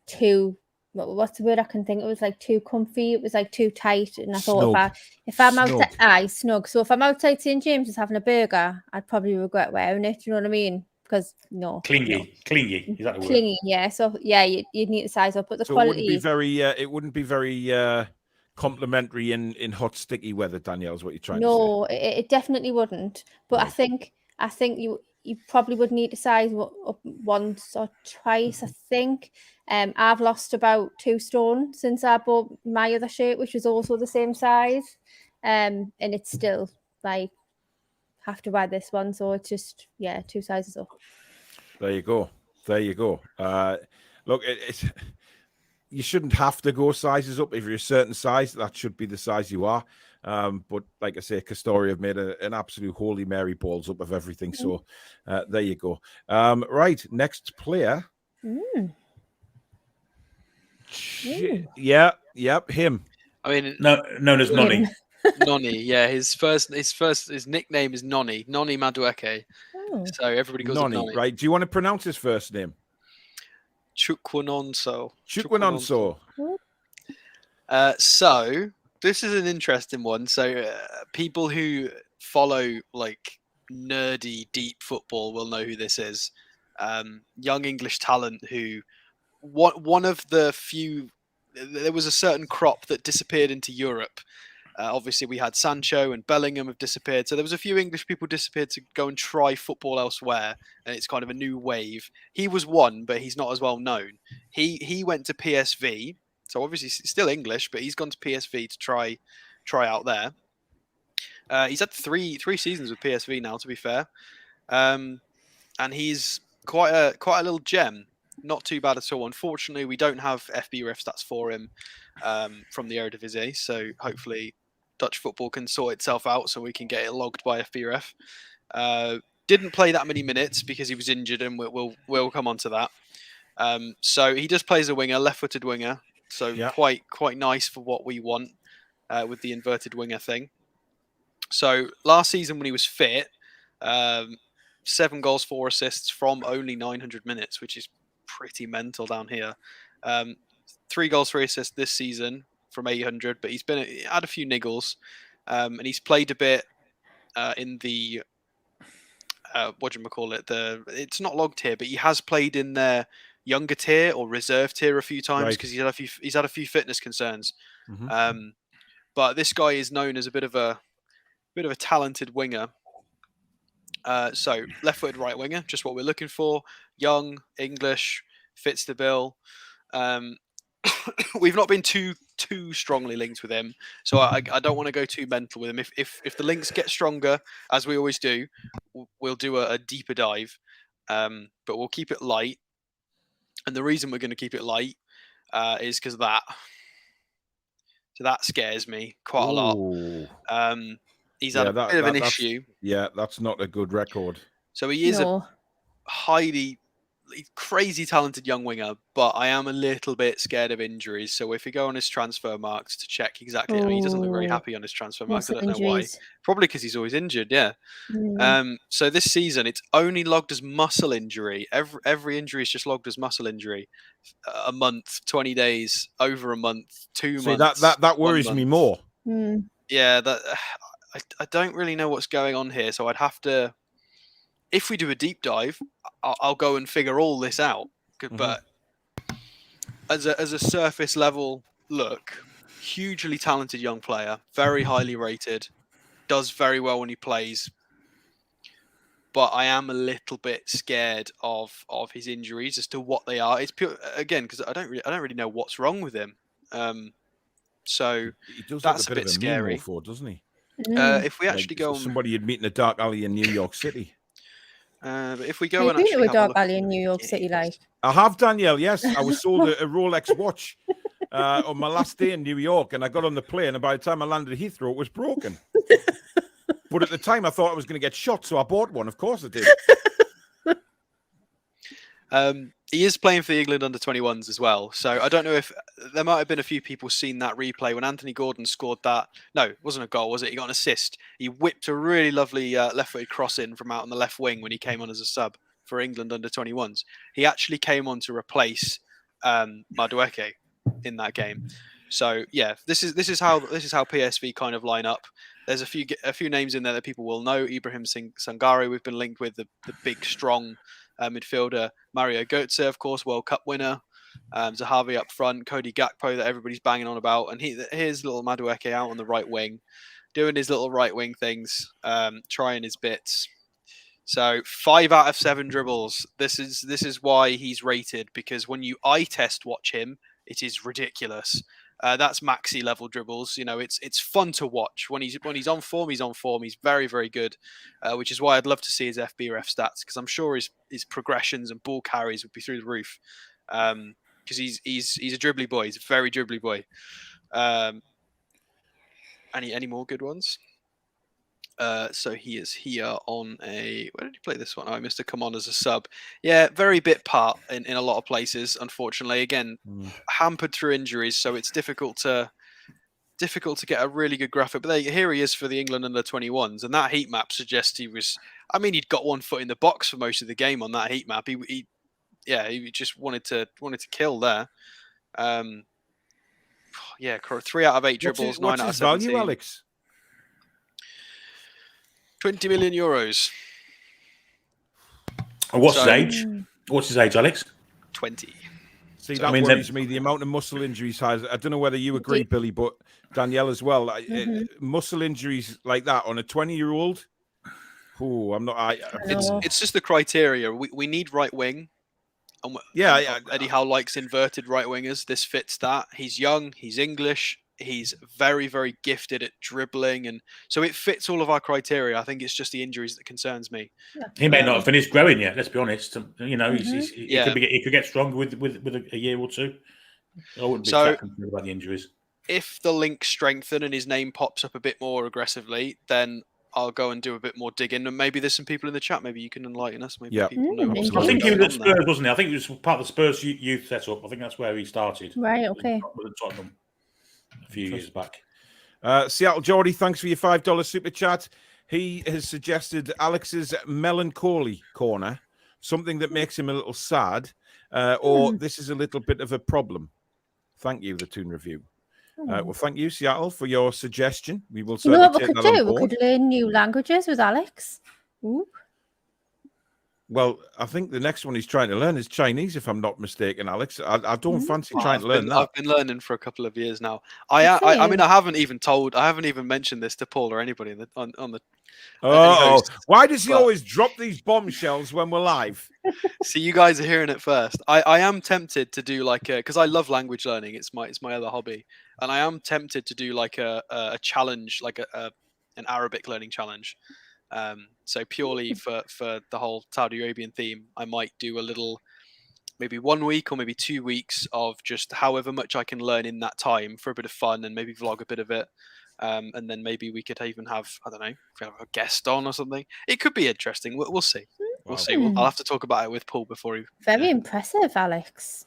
too what's the word I can think? It was like too comfy. It was like too tight, and I thought Snug. if I'm Snug. outside, snug. So if I'm outside St James's having a burger, I'd probably regret wearing it. You know what I mean? Because Clingy. Is that the word? clingy. Yeah. So yeah, you'd need to size up, but the So quality. it wouldn't be very complimentary in hot, sticky weather. Danielle, is what you're trying to say? No, it definitely wouldn't. But Right. I think you probably would need to size up once or twice. I think. I've lost about 2 stone since I bought my other shirt, which was also the same size. And it's still like have to buy this one, so it's just 2 sizes up. There you go. Look, you shouldn't have to go sizes up. If you're a certain size, that should be the size you are. But like I say, Castoria have made an absolute holy Mary balls up of everything. So there you go. Right, next player. Yep, him. I mean, known as Nonny. Nonny, yeah. His nickname is Nonny Madueke. So everybody goes with Nonny. Right? Do you want to pronounce his first name? Chukwunonso. So this is an interesting one. So people who follow like nerdy deep football will know who this is. Young English talent who one of the few. There was a certain crop that disappeared into Europe. Obviously, we had Sancho and Bellingham have disappeared. So there was a few English people disappeared to go and try football elsewhere. And it's kind of a new wave. He was one, but he's not as well known. He went to PSV. So obviously still English, but he's gone to PSV to try out there. He's had three seasons with PSV now, to be fair. And he's quite a little gem. Not too bad at all. Unfortunately, we don't have FBref stats for him from the Eredivisie. So hopefully Dutch football can sort itself out so we can get it logged by FBref. Didn't play that many minutes because he was injured, and we'll come on to that. So he just plays a winger, left-footed winger. So quite nice for what we want with the inverted winger thing. So last season when he was fit, 7 goals, 4 assists from only 900 minutes, which is pretty mental down here. 3 goals, 3 assists this season from 800, but he had a few niggles, and he's played a bit in the it's not logged here, but he has played in their younger tier or reserve tier a few times because he's had a few fitness concerns. But this guy is known as a bit of a talented winger. So left-footed right winger, just what we're looking for. Young, English, fits the bill. We've not been too strongly linked with him, so I don't want to go too mental with him. If the links get stronger, as we always do, we'll do a deeper dive. But we'll keep it light. And the reason we're going to keep it light is because of that. So that scares me quite a lot. He's had a bit of an issue. Yeah, that's not a good record. So he is a highly crazy talented young winger, but I am a little bit scared of injuries. So if we go on his transfer marks to check exactly, he doesn't look very happy on his transfer marks. I don't know why. Probably because he's always injured. Yeah. So this season it's only logged as muscle injury. Every injury is just logged as muscle injury. A month, 20 days, over a month, 2 months. That worries me more. Yeah, I don't really know what's going on here. So I'd have to. If we do a deep dive, I'll go and figure all this out. But as a surface level look, hugely talented young player, very highly rated, does very well when he plays. But I am a little bit scared of his injuries as to what they are. It's pure again because I don't really know what's wrong with him. So he does that's look a bit scary, doesn't he? If we actually go on somebody you'd meet in a dark alley in New York City. But if we go and actually have a dark look alley in New York City, like I have, Danielle. Yes, I was sold a Rolex watch on my last day in New York, and I got on the plane, and by the time I landed at Heathrow, it was broken. But at the time, I thought I was going to get shot, so I bought one. Of course, I did. He is playing for the England under-21s as well. So I don't know if there might have been a few people seen that replay when Anthony Gordon scored that. No, it wasn't a goal, was it? He got an assist. He whipped a really lovely left-footed cross in from out on the left wing when he came on as a sub for England under-21s. He actually came on to replace Madueke. in that game. So yeah, this is how PSV kind of line up. There's a few names in there that people will know. Ibrahim Sangare, we've been linked with the big strong midfielder. Mario Götze, of course, World Cup winner. Zahavi up front, Cody Gakpo that everybody's banging on about, and here's little Madueke out on the right wing, doing his little right wing things, trying his bits. So 5 out of 7 dribbles. This is why he's rated, because when you eye test watch him, it is ridiculous. That's maxi level dribbles. You know, it's fun to watch when he's on form. He's on form. He's very, very good, which is why I'd love to see his FBref stats, because I'm sure his progressions and ball carries would be through the roof. Because he's a dribbly boy. He's a very dribbly boy. Any more good ones? So he is here on a... Where did he play this one? Oh, I missed to come on as a sub. Yeah, very bit part in a lot of places, unfortunately. Again, hampered through injuries, so it's difficult to get a really good graphic. But here he is for the England under-21s, and that heat map suggests he was... I mean, he'd got one foot in the box for most of the game on that heat map. He just wanted to kill there. Yeah, 3 out of 8 dribbles, 9 out of 17. Value, Alex? 20 million euros. And what's his age? What's his age, Alex? 20. See, that worries me, the amount of muscle injuries has. I don't know whether you agree, Billy, but Danielle as well. Muscle injuries like that on a 20-year-old. Oh, I'm not. It's just the criteria. We need right wing. And Eddie Howe likes inverted right wingers. This fits that. He's young. He's English. He's very, very gifted at dribbling, and so it fits all of our criteria. I think it's just the injuries that concerns me. He may not have finished growing yet. Let's be honest. You know, he could get stronger with a year or two. I wouldn't be that concerned about the injuries. If the links strengthen and his name pops up a bit more aggressively, then I'll go and do a bit more digging. And maybe there's some people in the chat. Maybe you can enlighten us. Maybe people know. I think he was at Spurs, wasn't he? I think he was part of the Spurs youth setup. I think that's where he started. Right. Okay. With Tottenham. A few years back. Seattle Geordie, thanks for your $5 super chat. He has suggested Alex's melancholy corner, something that makes him a little sad, or this is a little bit of a problem. Thank you, the Toon Review. Well, thank you, Seattle, for your suggestion. We will certainly take that on board. We could learn new languages with Alex. Ooh. Well, I think the next one he's trying to learn is Chinese, if I'm not mistaken, Alex. I don't fancy trying to learn that. I've been learning for a couple of years now. I mean, I haven't even mentioned this to Paul or anybody on the. Why does he always drop these bombshells when we're live? See, you guys are hearing it first. I am tempted to do because I love language learning. It's my other hobby, and I am tempted to do like a challenge, like an Arabic learning challenge. So purely for the whole Saudi Arabian theme, I might do a little, maybe 1 week or maybe 2 weeks of just however much I can learn in that time for a bit of fun, and maybe vlog a bit of it. And then maybe we could even have, I don't know, a guest on or something. It could be interesting. We'll see. We'll see. I'll have to talk about it with Paul before he... Very impressive, Alex.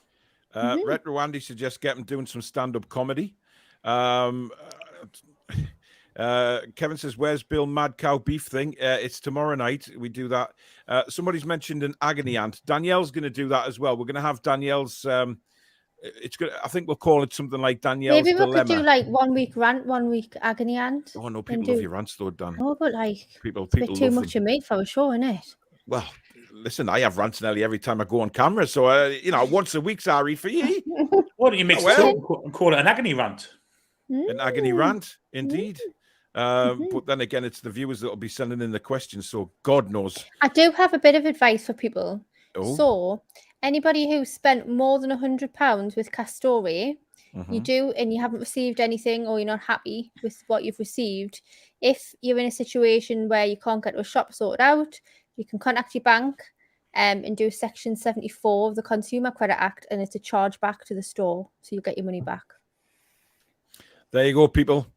Retro Andy suggests get him doing some stand-up comedy. Kevin says, where's Bill Mad Cow Beef thing? It's tomorrow night. We do that. Somebody's mentioned an agony aunt. Danielle's going to do that as well. We're going to have Danielle's... it's good. I think we'll call it something like Danielle's Maybe we Dilemma. could do like 1 week rant, 1 week agony aunt. Oh no, people love your rants though, Dan. Oh, but like people it's a bit too much of me for a show, isn't it? Well, listen, I have rants nearly every time I go on camera, so once a week's Ari for you. Why don't you mix it up and call it an agony rant? An agony rant, indeed. But then again, it's the viewers that will be sending in the questions, so God knows. I do have a bit of advice for people. Oh. So, anybody who spent more than £100 with Castore, you do, and you haven't received anything, or you're not happy with what you've received, if you're in a situation where you can't get to a shop sorted out, you can contact your bank and do Section 74 of the Consumer Credit Act, and it's a charge back to the store, so you get your money back. There you go, people.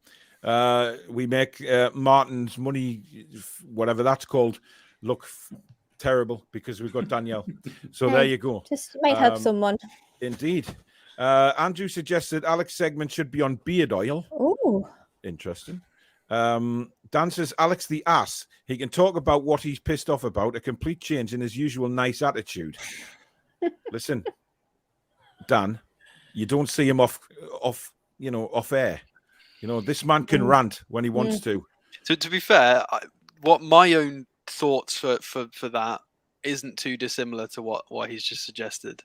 We make Martin's money, whatever that's called, look terrible because we've got Danielle. So there you go. Just might help someone. Indeed. Andrew suggested Alex's segment should be on beard oil. Oh, interesting. Dan says Alex the ass. He can talk about what he's pissed off about. A complete change in his usual nice attitude. Listen, Dan, you don't see him off air. This man can rant when he wants to. To be fair, what my own thoughts for that isn't too dissimilar to what he's just suggested.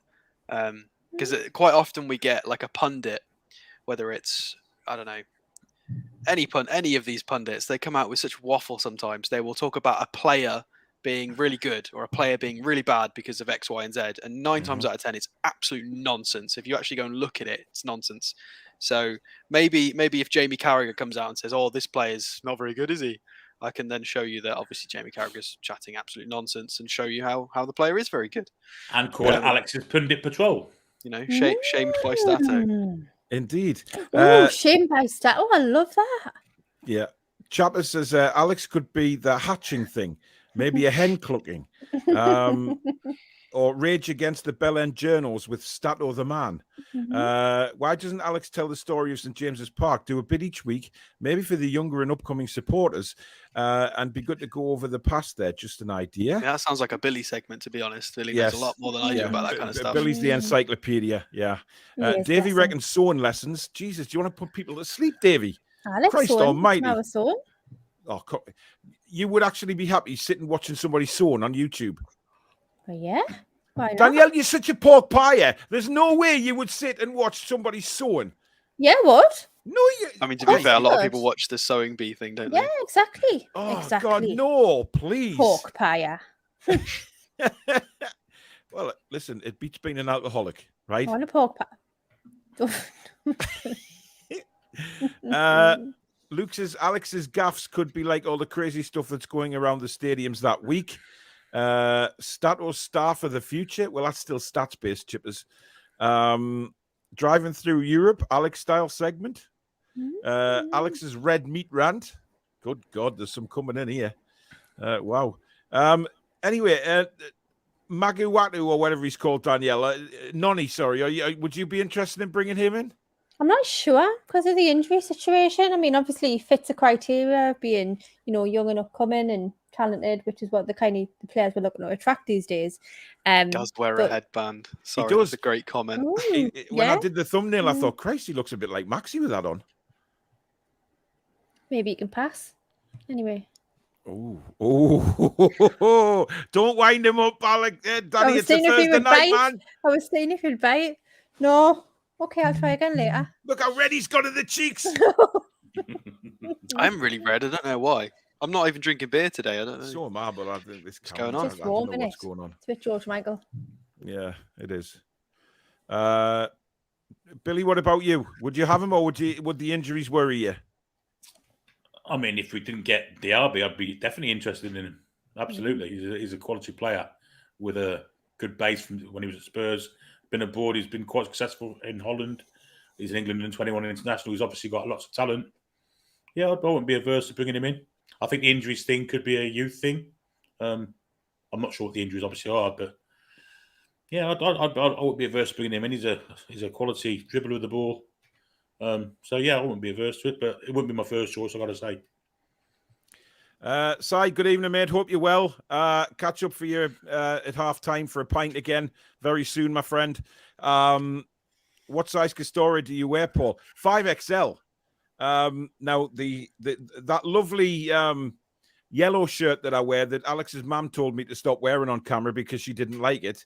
Because quite often we get like a pundit, whether it's, I don't know, any of these pundits, they come out with such waffle sometimes. They will talk about a player being really good or a player being really bad because of X, Y, and Z. And 9 times out of 10, it's absolute nonsense. If you actually go and look at it, it's nonsense. So maybe if Jamie Carragher comes out and says, "Oh, this player's not very good, is he?" I can then show you that obviously Jamie Carragher's chatting absolute nonsense and show you how the player is very good. And call it Alex's Pundit Patrol. Shamed by Stato. Indeed. Shamed by Stato. I love that. Yeah. Chapter says Alex could be the hatching thing, maybe a hen clucking, or rage against the Bell End journals with Stato the man. Why doesn't Alex tell the story of St James's Park? Do a bit each week, maybe for the younger and upcoming supporters, and be good to go over the past there. Just an idea. Yeah, that sounds like a Billy segment, to be honest. Billy knows a lot more than I do about that kind of stuff. Billy's the encyclopedia. Yeah. Davey reckons sewing lessons. Jesus, do you want to put people to sleep, Davey? Alex, Christ almighty. Oh, you would actually be happy sitting watching somebody sewing on YouTube. Yeah. Why not? Danielle, you're such a pork pie. There's no way you would sit and watch somebody sewing. Yeah, what? No, I mean, to be fair, a lot of people watch the sewing bee thing, don't they? Yeah, exactly. Oh, exactly. God, no, please. Pork pie. Well, listen, it beats being an alcoholic, right? I want a pork pie. Luke says Alex's gaffes could be like all the crazy stuff that's going around the stadiums that week. Stato star for the future. Well, that's still stats-based, Chippers. Driving through Europe, Alex style segment. Alex's red meat rant. Good God, there's some coming in here. Wow. Anyway, Maguwatu or whatever he's called, Danielle. Nonny, sorry. Would you be interested in bringing him in? I'm not sure because of the injury situation. I mean, obviously, he fits the criteria of being, young and upcoming and talented, which is what the players we're looking to attract these days. Does wear a headband. Sorry, he does. That's a great comment. When I did the thumbnail, I thought, Christ, he looks a bit like Maxi with that on. Maybe he can pass. Anyway. Oh! Don't wind him up, Alex. Daddy, it's a Thursday night, man. I was saying if he'd bite. No. Okay, I'll try again later. Look how red he's got in the cheeks. I'm really red. I don't know why. I'm not even drinking beer today. I don't know. So am I, but I think this what's going on. It's warm, I don't know what's going on. It's a bit George Michael. Yeah, it is. Billy, what about you? Would you have him, or would the injuries worry you? I mean, if we didn't get Diaby, I'd be definitely interested in him. Absolutely, he's a quality player with a good base from when he was at Spurs. Been abroad, he's been quite successful in Holland. He's in England and 21 international. He's obviously got lots of talent. Yeah, I wouldn't be averse to bringing him in. I think the injuries thing could be a youth thing. I'm not sure what the injuries obviously are, but yeah, I wouldn't be averse to bringing him in. He's a quality dribbler of the ball. So yeah, I wouldn't be averse to it, but it wouldn't be my first choice, I got to say. Si, good evening, mate. Hope you're well. Catch up for you at half time for a pint again very soon, my friend. What size Castora do you wear, Paul? 5XL. Now that lovely yellow shirt that I wear that Alex's mum told me to stop wearing on camera because she didn't like it.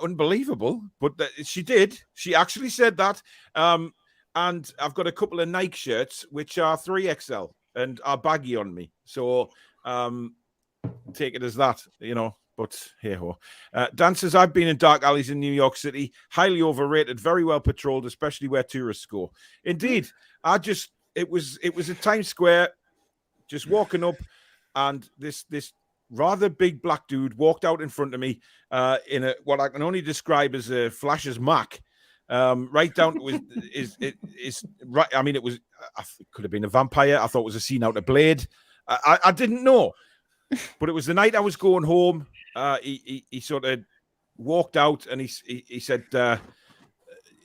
Unbelievable, but she did. She actually said that. And I've got a couple of Nike shirts which are 3XL. And are baggy on me. So take it as that, but hey-ho. Dan says, I've been in dark alleys in New York City, highly overrated, very well patrolled, especially where tourists go. Indeed, it was at Times Square, just walking up, and this rather big black dude walked out in front of me in what I can only describe as a Flash's Mac. Right down to is right. I mean, it could have been a vampire. I thought it was a scene out of Blade. I didn't know, but it was the night I was going home. He sort of walked out and he said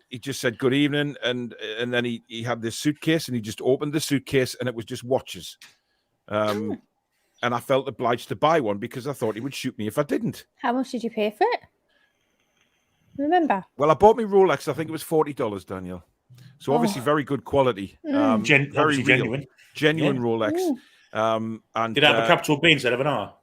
he just said good evening, and then he had this suitcase and he just opened the suitcase and it was just watches. And I felt obliged to buy one because I thought he would shoot me if I didn't. How much did you pay for it? Remember? Well, I bought me Rolex. I think it was $40, Daniel. So obviously very good quality. Very Obviously real, genuine Yeah. Rolex. And Did it have a capital B instead of an R?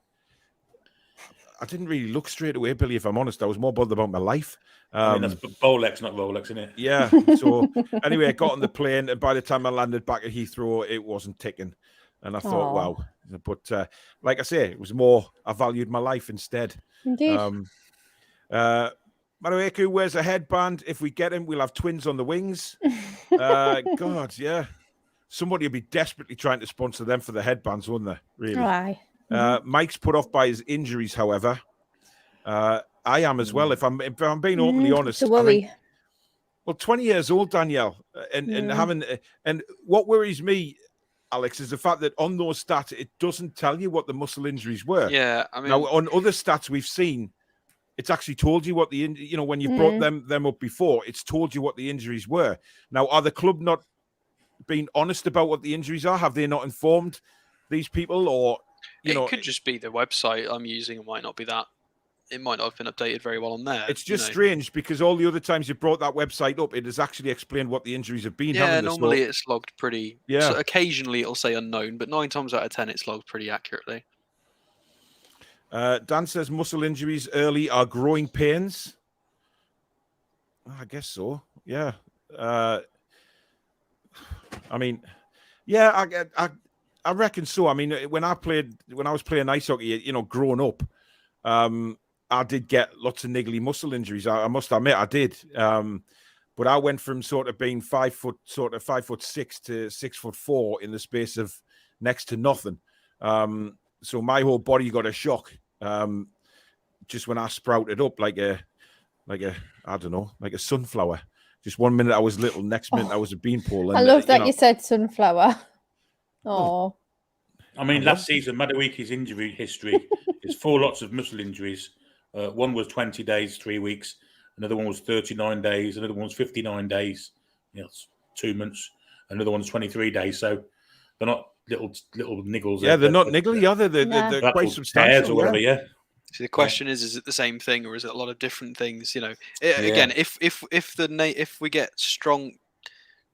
I didn't really look straight away, Billy. If I'm honest, I was more bothered about my life. I mean, that's Bolex, not Rolex, isn't it? Yeah. So anyway, I got on the plane, and by the time I landed back at Heathrow, it wasn't ticking. And I thought, wow. But like I say, it was more, I valued my life instead. Indeed. Marueku wears a headband. If we get him, we'll have twins on the wings. God, yeah. Somebody will be desperately trying to sponsor them for the headbands, wouldn't they? Really. Aye. Mike's put off by his injuries, however. I am as well. If I'm being openly honest. It's a worry. Well, 20 years old, Danielle, and having and what worries me, Alex, is the fact that on those stats it doesn't tell you what the muscle injuries were. Yeah, I mean, now on other stats we've seen, it's actually told you what the when you brought them up before, it's told you what the injuries were. Now, are the club not being honest about what the injuries are? Have they not informed these people, or it could just be the website I'm using. It might not be that. It might not have been updated very well on there. It's just strange because all the other times you brought that website up, it has actually explained what the injuries have been. Yeah, normally it's logged pretty. Yeah. So occasionally it'll say unknown, but 9 times out of 10 it's logged pretty accurately. Dan says muscle injuries early are growing pains. I guess so. Yeah. I mean, yeah, I reckon so. I mean, when I was playing ice hockey, growing up, I did get lots of niggly muscle injuries. I must admit, I did. But I went from sort of being 5'6" to 6'4" in the space of next to nothing. So my whole body got a shock just when I sprouted up like a I don't know, like a sunflower. Just 1 minute I was little, next minute I was a beanpole. And, I love that you said sunflower. Oh. I mean, last season, Maduiki's injury history is 4 lots of muscle injuries. One was 20 days, 3 weeks. Another one was 39 days. Another one was 59 days. It's 2 months. Another one's 23 days. So they're not little niggles. Yeah, they're not niggly, are they? They're quite substantial. Or whatever, yeah. So the question is it the same thing or is it a lot of different things? Again, if we get strong,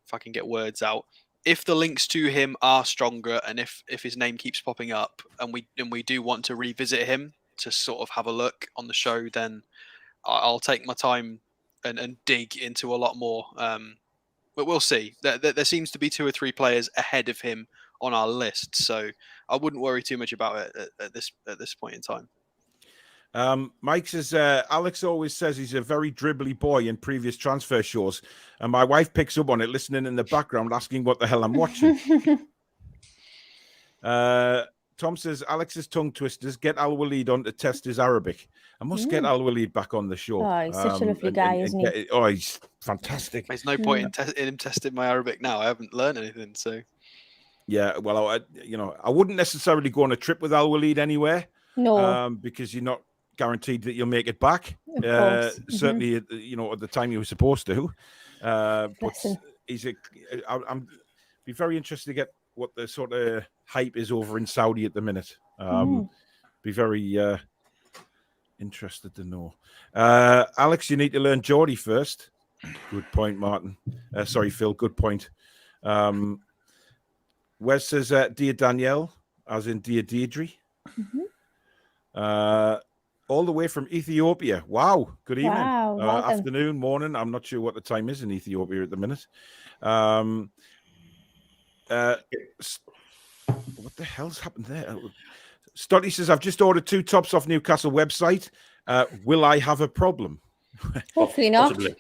if I can get words out, if the links to him are stronger and if his name keeps popping up and we do want to revisit him to sort of have a look on the show, then I'll take my time and dig into a lot more. But we'll see. There seems to be 2 or 3 players ahead of him on our list, so I wouldn't worry too much about it at this point in time. Mike says, Alex always says he's a very dribbly boy in previous transfer shows, and my wife picks up on it, listening in the background, asking what the hell I'm watching. Tom says, Alex's tongue twisters, get Al Walid on to test his Arabic. I must get Al Walid back on the show. Oh, he's such a lovely guy, isn't he? He's fantastic. There's no point in him testing my Arabic now. I haven't learned anything, so. Yeah, well, I wouldn't necessarily go on a trip with Al Walid anywhere. No. Because you're not guaranteed that you'll make it back. Of course. Certainly, at the time you were supposed to. But I'm be very interested to get what the sort of hype is over in Saudi at the minute. Be very interested to know. Alex, you need to learn Geordie first. Good point, Martin. Sorry, Phil. Good point. Wes says, dear Danielle, as in dear Deirdre. All the way from Ethiopia. Wow. Good evening. Wow, welcome. Afternoon, morning. I'm not sure what the time is in Ethiopia at the minute. What the hell's happened there? Stotty says, I've just ordered 2 tops off Newcastle website. Will I have a problem? Hopefully not. Possibly.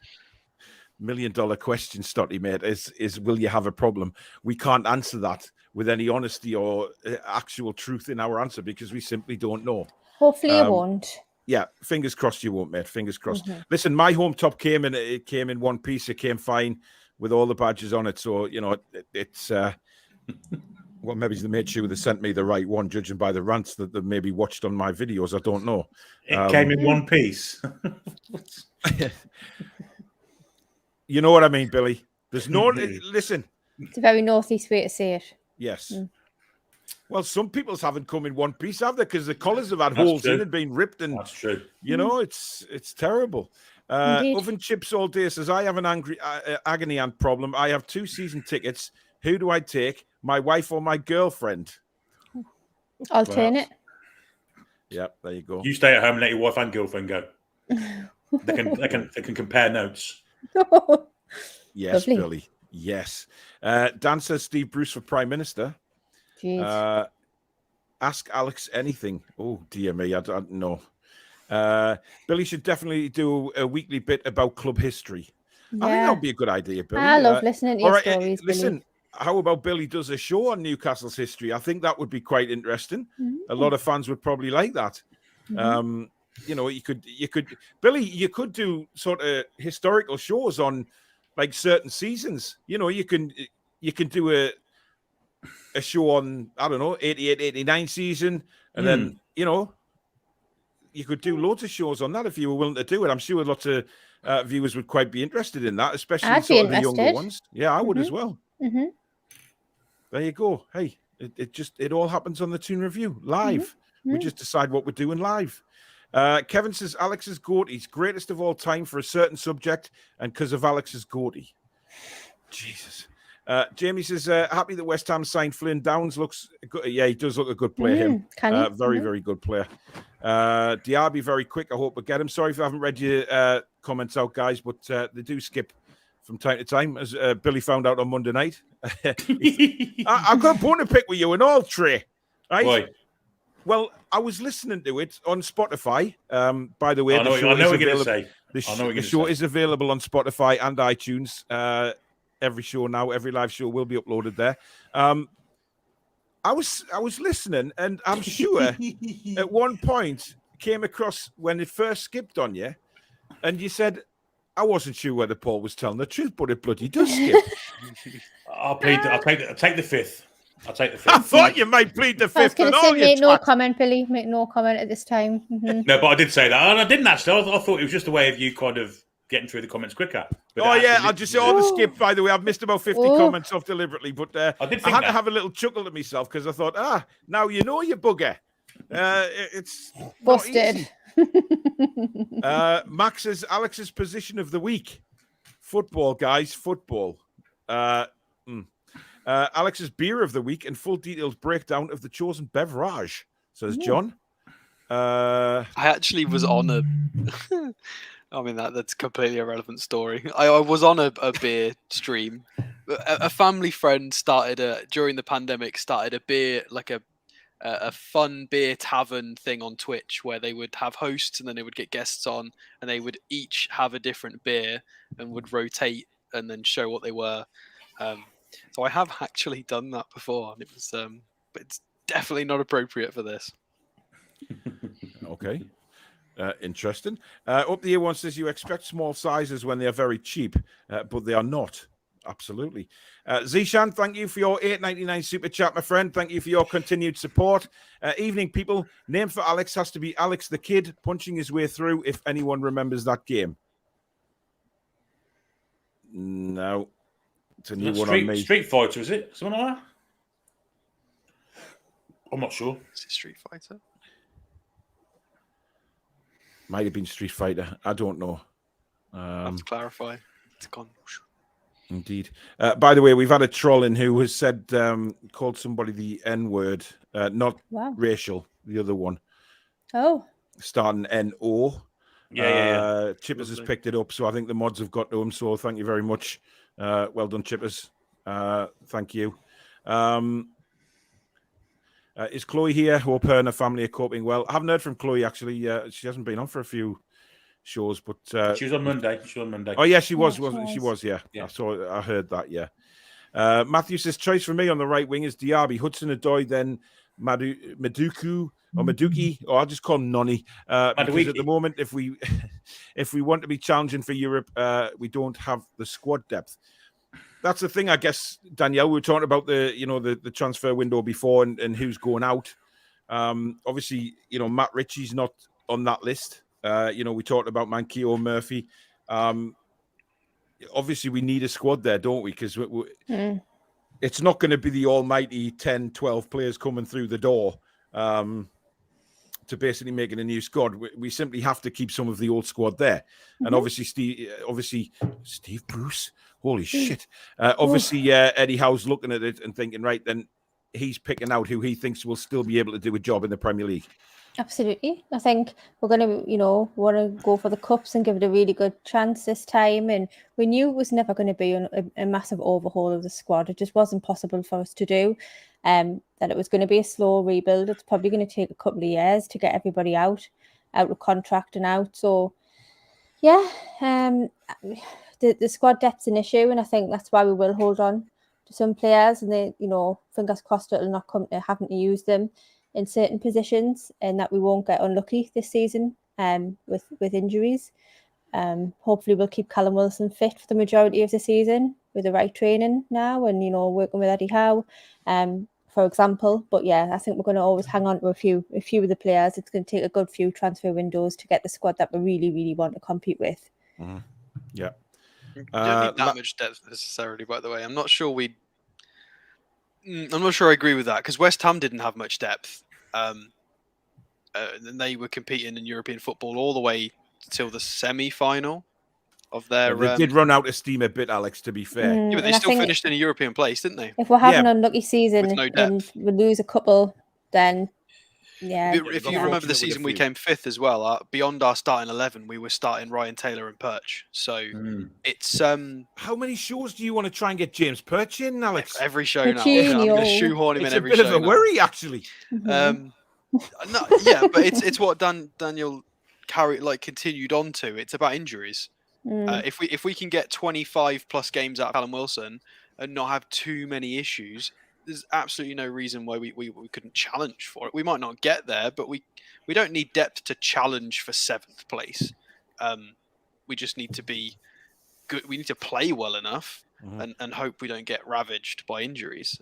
$1 million question, Stotty, mate, is will you have a problem? We can't answer that with any honesty or actual truth in our answer because we simply don't know. Hopefully you won't. Yeah, fingers crossed you won't, mate. Fingers crossed. Listen, my home top came in one piece. It came fine with all the badges on it. So, it's well, maybe they made sure they sent me the right one, judging by the rants that they maybe watched on my videos. I don't know. It came in one piece. You know what I mean, Billy? There's no listen. It's a very northeast way to say it. Yes. Well, some people's haven't come in one piece, have they? Because the collars have had holes in and been ripped, and that's true. It's terrible. Indeed. Oven Chips All Day says, I have an agony aunt problem. I have 2 season tickets. Who do I take? My wife or my girlfriend? Alternate. Yeah, there you go. You stay at home and let your wife and girlfriend go. They can compare notes. Yes, Lovely. Billy. Yes. Dan says Steve Bruce for Prime Minister. Jeez. Ask Alex anything. Oh, dear me. I don't know. Billy should definitely do a weekly bit about club history. I think that would be a good idea, Billy. I love listening to your stories, listen, Billy. how about Billy does a show on Newcastle's history? I think that would be quite interesting. A lot of fans would probably like that. You could, Billy, you could do sort of historical shows on like certain seasons. You can do a show on, I don't know, 88, 89 season. And then, you could do loads of shows on that if you were willing to do it. I'm sure lots of viewers would quite be interested in that, especially sort of the younger ones. Yeah, I would as well. There you go. Hey, it all happens on the Toon Review live. We just decide what we're doing live. Kevin says Alex's goatee, greatest of all time for a certain subject, and because of Alex's goatee. Jesus. Jamie says happy that West Ham signed Flynn. Downs looks good. Yeah, he does look a good player. Him, very very good player. Diaby very quick. I hope we get him. Sorry if I haven't read your comments out, guys, but they do skip from time to time, as Billy found out on Monday night. I've got a bone to pick with you and all, Trey. Right? Why? Well, I was listening to it on Spotify. By the way, I know what you're going to say. The show is available on Spotify and iTunes. Every show now, every live show will be uploaded there. I was listening, and I'm sure at one point came across when it first skipped on you, and you said, I wasn't sure whether Paul was telling the truth, but it bloody does skip. I'll take the fifth. I'll take the fifth. I thought you might plead the fifth. I was going to say, make no comment, Billy. Make no comment at this time. No, but I did say that. And I didn't actually. I thought it was just a way of you kind of getting through the comments quicker. But I'll just say, the skip, by the way. I've missed about 50 comments off deliberately, but I had to have a little chuckle to myself because I thought, now you know you bugger. It's busted. Max says Alex's position of the week. Football, guys, football. Alex's beer of the week and full detailed breakdown of the chosen beverage, says John. I actually was on a I mean that's a completely irrelevant story. I was on a beer stream. A family friend during the pandemic started a beer, like a fun beer tavern thing on Twitch where they would have hosts and then they would get guests on and they would each have a different beer and would rotate and then show what they were. So I have actually done that before, and it was, but it's definitely not appropriate for this. Okay, interesting. Up the Ear One says you expect small sizes when they are very cheap, but they are not. Absolutely. Zishan, thank you for your $8.99 super chat, my friend. Thank you for your continued support. Evening, people. Name for Alex has to be Alex the Kid, punching his way through. If anyone remembers that game, no. It's a new one on me. Street Fighter, is it? Something like that? I'm not sure. Is it Street Fighter? Might have been Street Fighter. I don't know. Let's clarify. It's gone. Indeed. By the way, we've had a troll in who has said, called somebody the N-word, not racial, the other one. Oh. Starting N-O. Yeah. Chippers has picked it up, so I think the mods have got to him, so thank you very much. Well done, Chippers. Thank you. Is Chloe here? Hope her and her family are coping well. I haven't heard from Chloe, actually. She hasn't been on for a few shows, but... she was on Monday. Oh, yeah, she was. She was, yeah. I heard that, yeah. Matthew says, choice for me on the right wing is Diaby, Hudson-Odoi, then Maduku, or Maduki, or I'll just call him Nonny. Because at the moment, if we want to be challenging for Europe, we don't have the squad depth. That's the thing, I guess, Danielle. We were talking about the transfer window before and who's going out. Obviously, Matt Ritchie's not on that list. We talked about Mankio Murphy. Obviously, we need a squad there, don't we? Because it's not going to be the almighty 10, 12 players coming through the door. to basically making a new squad. We simply have to keep some of the old squad there. And obviously Steve Bruce, holy shit. Obviously Eddie Howe's looking at it and thinking, right, then he's picking out who he thinks will still be able to do a job in the Premier League. Absolutely. I think we're going to, want to go for the cups and give it a really good chance this time. And we knew it was never going to be a massive overhaul of the squad. It just wasn't possible for us to do. That it was going to be a slow rebuild. It's probably going to take a couple of years to get everybody out of contract and out. So, yeah, the squad depth's an issue. And I think that's why we will hold on to some players. And they, fingers crossed it'll not come to having to use them in certain positions, and that we won't get unlucky this season with injuries. Hopefully we'll keep Callum Wilson fit for the majority of the season with the right training now, and working with Eddie Howe, for example. But yeah, I think we're going to always hang on to a few of the players. It's going to take a good few transfer windows to get the squad that we really, really want to compete with. Mm-hmm. Yeah. You don't need that much depth necessarily, by the way. I'm not sure I agree with that, because West Ham didn't have much depth. And they were competing in European football all the way till the semi-final of their... they did run out of steam a bit, Alex, to be fair. Yeah, but they still finished in a European place, didn't they? If we're having an unlucky season no and we lose a couple, then... Yeah, if you remember the season we came 5th as well, beyond our starting 11, we were starting Ryan Taylor and Perch. So it's how many shows do you want to try and get James Perch in, Alex? Every show now. I'm going to shoehorn him in every show. It's a bit of a worry, actually. No, yeah, but it's what Daniel continued on to. It's about injuries. If we can get 25 plus games out of Callum Wilson and not have too many issues, there's absolutely no reason why we couldn't challenge for it. We might not get there, but we don't need depth to challenge for 7th place. We just need to be good. We need to play well enough and hope we don't get ravaged by injuries.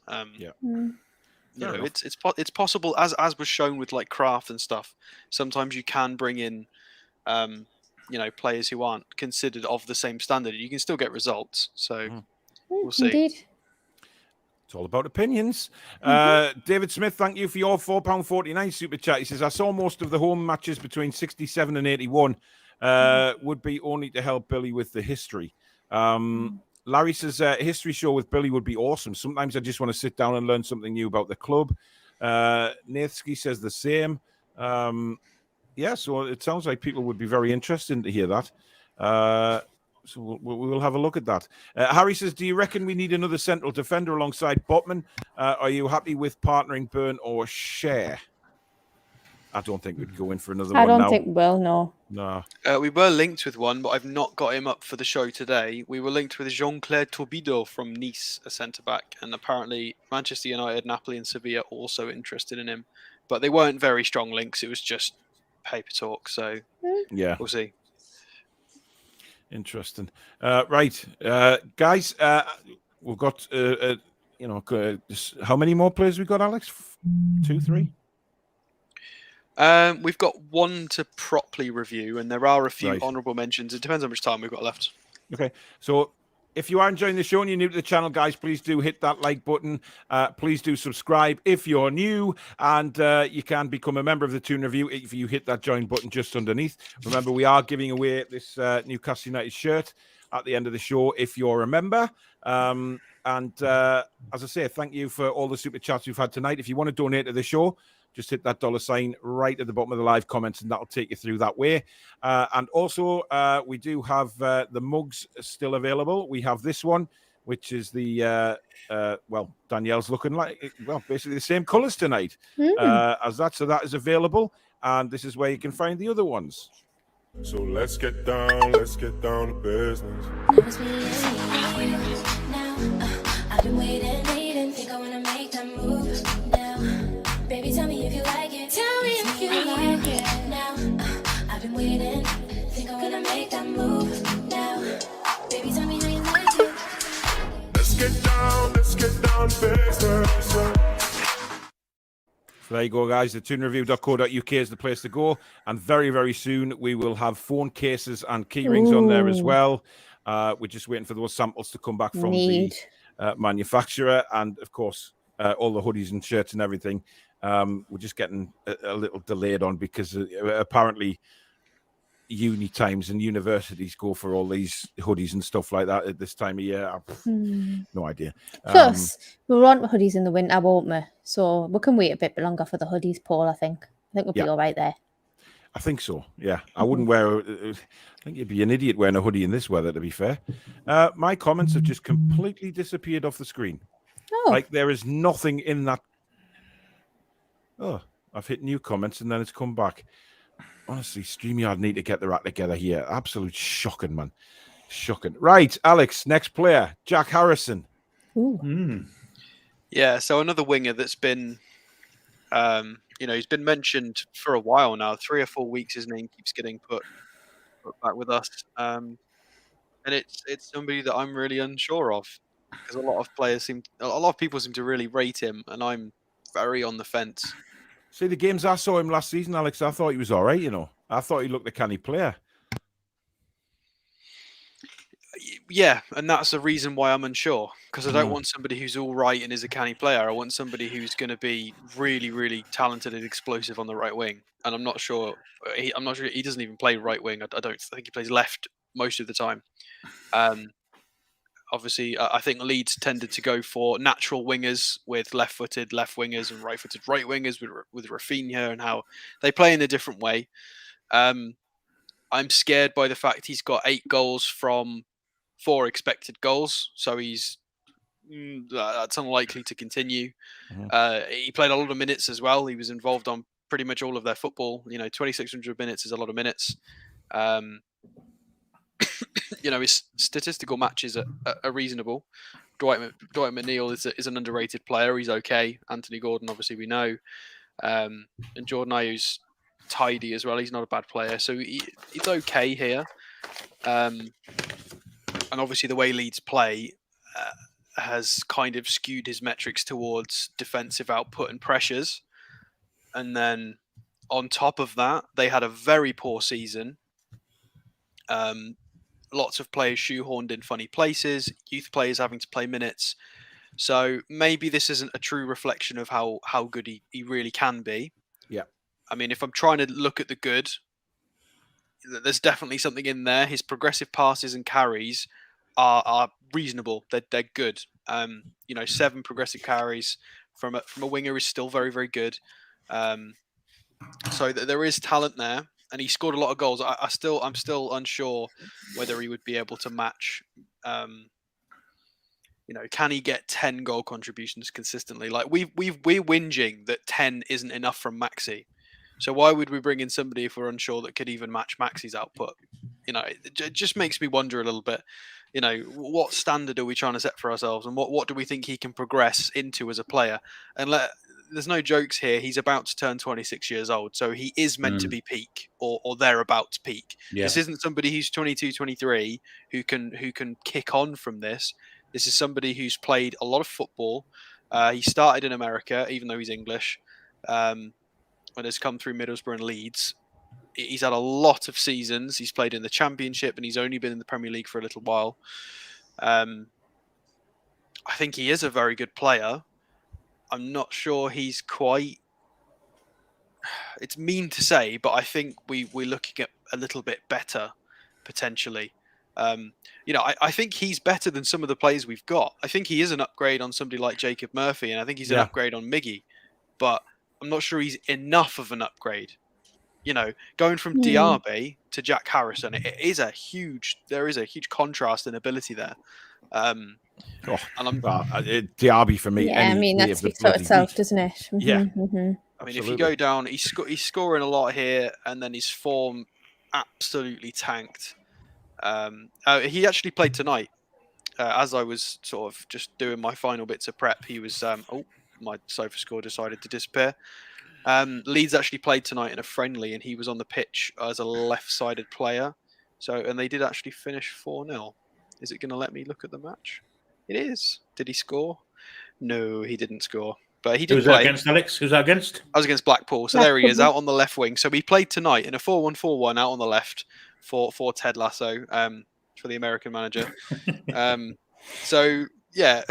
It's possible, as was shown with like Kraft and stuff. Sometimes you can bring in players who aren't considered of the same standard. You can still get results. So we'll see. Indeed. It's all about opinions. David Smith, thank you for your £4.49 super chat. He says, I saw most of the home matches between 67 and 81. Would be only to help Billy with the history. Larry says, a history show with Billy would be awesome. Sometimes I just want to sit down and learn something new about the club. Nathsky says the same. So it sounds like people would be very interested to hear that. So we'll have a look at that. Harry says, do you reckon we need another central defender alongside Botman? Are you happy with partnering Burn or Share? I don't think we'd go in for another one now. I don't think we will, no. No. We were linked with one, but I've not got him up for the show today. We were linked with Jean-Claire Torbido from Nice, a centre-back, and apparently Manchester United, Napoli and Sevilla also interested in him. But they weren't very strong links. It was just paper talk, so we'll see. Interesting. Right. Guys, we've got, how many more players we got, Alex? 2, 3? We've got one to properly review, and there are a few honourable mentions. It depends how much time we've got left. Okay. So if you are enjoying the show and you're new to the channel, guys, please do hit that like button. Please do subscribe if you're new, and you can become a member of the Toon Review if you hit that join button just underneath. Remember, we are giving away this Newcastle United shirt at the end of the show if you're a member. And as I say, thank you for all the super chats we've had tonight. If you want to donate to the show, just hit that $sign right at the bottom of the live comments, and that'll take you through that way. And also, we do have the mugs still available. We have this one, which is the, Danielle's looking like, basically the same colours tonight as that. So that is available. And this is where you can find the other ones. So let's get down to business. I've been waiting, think I wanna make that move now. Baby, tell me if you like it. Tell me if you like it now. I've been waiting, think I wanna make that move now. Baby, tell me how you like it. Let's get down to business. So there you go, guys. The toonreview.co.uk is the place to go. And very, very soon, we will have phone cases and key rings on there as well. We're just waiting for those samples to come back from the manufacturer. And, of course, all the hoodies and shirts and everything We're just getting a little delayed on because apparently uni times and universities go for all these hoodies and stuff like that at this time of year. No idea. Plus, we're on hoodies in the winter, won't we? So we can wait a bit longer for the hoodies, Paul. I think we'll be all right there. I think so. Yeah, I wouldn't wear. I think you'd be an idiot wearing a hoodie in this weather. To be fair, my comments have just completely disappeared off the screen. Oh, Like there is nothing in that. Oh, I've hit new comments and then it's come back. Honestly, StreamYard need to get their act together here. Absolute shocking, man. Shocking. Right, Alex. Next player, Jack Harrison. Yeah, so another winger that's been, he's been mentioned for a while now. 3 or 4 weeks, his name keeps getting put back with us, and it's somebody that I'm really unsure of because a lot of people seem to really rate him, and I'm very on the fence. See, the games I saw him last season, Alex, I thought he was all right. You know, I thought he looked a canny player. Yeah, and that's the reason why I'm unsure, because I don't want somebody who's all right and is a canny player. I want somebody who's going to be really, really talented and explosive on the right wing. And I'm not sure. I'm not sure he doesn't even play right wing. I think he plays left most of the time. Obviously, I think Leeds tended to go for natural wingers with left-footed left wingers and right-footed right wingers with Rafinha and how they play in a different way. I'm scared by the fact he's got 8 goals from 4 expected goals, so that's unlikely to continue. He played a lot of minutes as well. He was involved on pretty much all of their football. 2,600 minutes is a lot of minutes. His statistical matches are reasonable. Dwight McNeil is an underrated player. He's okay. Anthony Gordon, obviously, we know. And Jordan Ayew's tidy as well. He's not a bad player. So he's okay here. And obviously the way Leeds play has kind of skewed his metrics towards defensive output and pressures. And then on top of that, they had a very poor season. Lots of players shoehorned in funny places, youth players having to play minutes. So maybe this isn't a true reflection of how good he really can be. Yeah. I mean, if I'm trying to look at the good, there's definitely something in there. His progressive passes and carries are reasonable. They're good. 7 progressive carries from a winger is still very, very good. So there is talent there, and he scored a lot of goals. I'm still unsure whether he would be able to match. Can he get 10 goal contributions consistently? Like we're whinging that 10 isn't enough from Maxi. So why would we bring in somebody if we're unsure that could even match Maxi's output? It just makes me wonder a little bit. What standard are we trying to set for ourselves, and what do we think he can progress into as a player? And there's no jokes here. He's about to turn 26 years old, so he is meant to be peak or thereabouts peak. Yeah. This isn't somebody who's 22, 23 who can kick on from this. This is somebody who's played a lot of football. He started in America, even though he's English, and has come through Middlesbrough and Leeds. He's had a lot of seasons. He's played in the Championship, and he's only been in the Premier League for a little while. I think he is a very good player. I'm not sure he's quite... It's mean to say, but I think we're looking at a little bit better, potentially. I think he's better than some of the players we've got. I think he is an upgrade on somebody like Jacob Murphy, and I think he's an upgrade on Miggy. But I'm not sure he's enough of an upgrade. Going from Diaby to Jack Harrison, there is a huge contrast in ability there. Diaby for me. Yeah, that speaks for itself, doesn't it? Mm-hmm, yeah. Mm-hmm. I mean, if you go down, he's scoring a lot here, and then his form absolutely tanked. He actually played tonight. As I was sort of just doing my final bits of prep, he was. My sofa score decided to disappear. Leeds actually played tonight in a friendly, and he was on the pitch as a left-sided player. And they did actually finish 4-0. Is it going to let me look at the match? It is. Did he score? No, he didn't score. But he did play. Who was that against, Alex? Who was that against? I was against Blackpool. So there he is, out on the left wing. So he played tonight in a 4-1-4-1 out on the left for Ted Lasso, for the American manager. So Yeah,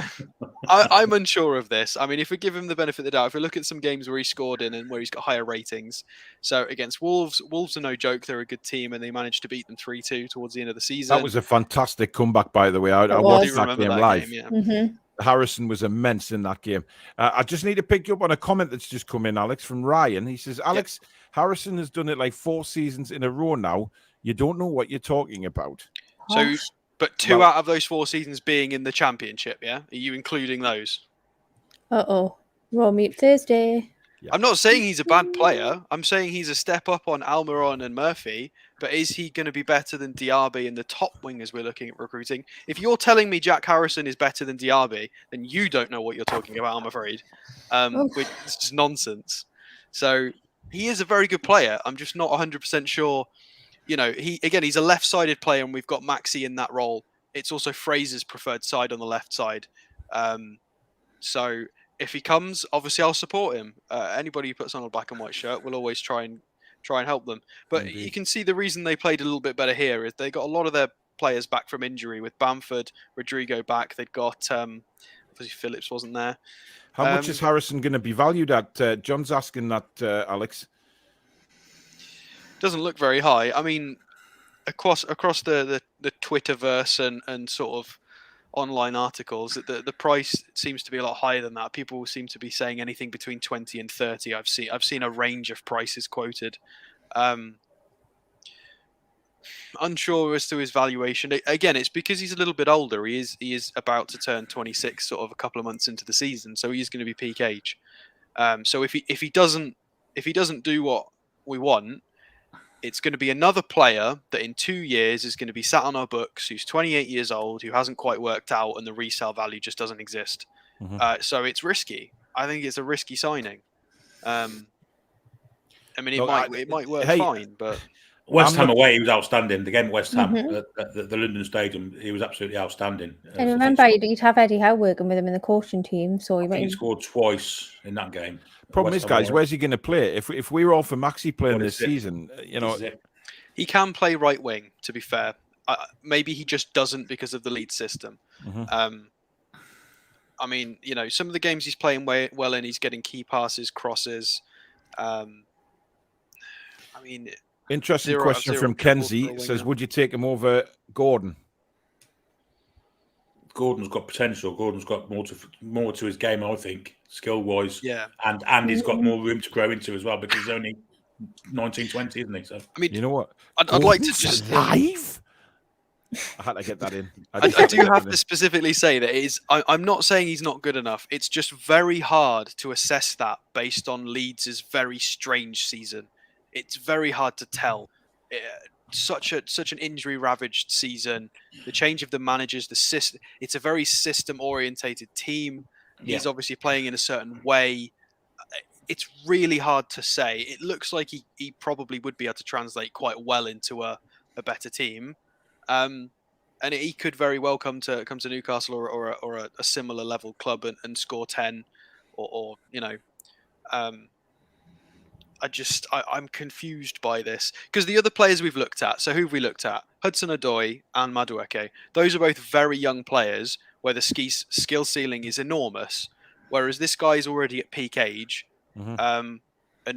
I'm unsure of this. I mean, if we give him the benefit of the doubt, if we look at some games where he scored in and where he's got higher ratings, so against Wolves are no joke. They're a good team, and they managed to beat them 3-2 towards the end of the season. That was a fantastic comeback, by the way. I was. watched do that remember game that live. game, yeah. Harrison was immense in that game. I just need to pick you up on a comment that's just come in, Alex, from Ryan. He says, Alex, Harrison has done it like 4 seasons in a row now. You don't know what you're talking about. So, but 2 out of those 4 seasons being in the Championship, yeah? Are you including those? Raw Meat Thursday. Yeah. I'm not saying he's a bad player. I'm saying he's a step up on Almiron and Murphy. But is he going to be better than Diaby in the top wingers we're looking at recruiting? If you're telling me Jack Harrison is better than Diaby, then you don't know what you're talking about, I'm afraid. Which is just nonsense. So he is a very good player. I'm just not 100% sure. You know, he's a left-sided player, and we've got Maxi in that role. It's also Fraser's preferred side on the left side. So if he comes, obviously I'll support him. Anybody who puts on a black and white shirt will always try and help them. But Indeed. you can see the reason they played a little bit better here is they got a lot of their players back from injury. With Bamford, Rodrigo back, they'd got obviously Phillips wasn't there. How much is Harrison going to be valued at? John's asking that, Alex. Doesn't look very high. I mean, across the Twitterverse and sort of online articles, the price seems to be a lot higher than that. People seem to be saying anything between 20 and 30. I've seen a range of prices quoted. Unsure as to his valuation. Again, it's because he's a little bit older. He is about to turn 26, sort of a couple of months into the season, so he's going to be peak age. So if he doesn't do what we want, it's going to be another player that in 2 years is going to be sat on our books, who's 28 years old, who hasn't quite worked out, and the resale value just doesn't exist. So it's risky. I think it's a risky signing. I mean, it might work fine, but West Ham away, he was outstanding. The game at West Ham at the London Stadium, he was absolutely outstanding. And remember, you'd have Eddie Howe working with him in the coaching team, so he scored twice in that game. Problem is, guys, where's he going to play? If we were all for Maxi playing this season, you know, he can play right wing. To be fair, maybe he just doesn't because of the lead system. I mean, you know, some of the games he's playing well in, he's getting key passes, crosses. I mean, interesting question from Kenzie says, "Would you take him over Gordon?" Gordon's got potential. Gordon's got more to his game, I think, skill-wise. Yeah, and he's got more room to grow into as well because he's only 19, 20, isn't he? So I mean, you know what? I'd like to just live. I had to get that in. I do have to specifically say that I'm not saying he's not good enough. It's just very hard to assess that based on Leeds' very strange season. It's very hard to tell. Such an injury-ravaged season. The change of the managers, the system. It's a very system-orientated team. He's obviously playing in a certain way. It's really hard to say. It looks like he probably would be able to translate quite well into a better team. And he could very well come to Newcastle or a similar level club and score 10 or you know. I'm confused by this because the other players we've looked at. So who've we looked at? Hudson-Odoi and Madueke. Those are both very young players where the skill ceiling is enormous, whereas this guy's already at peak age and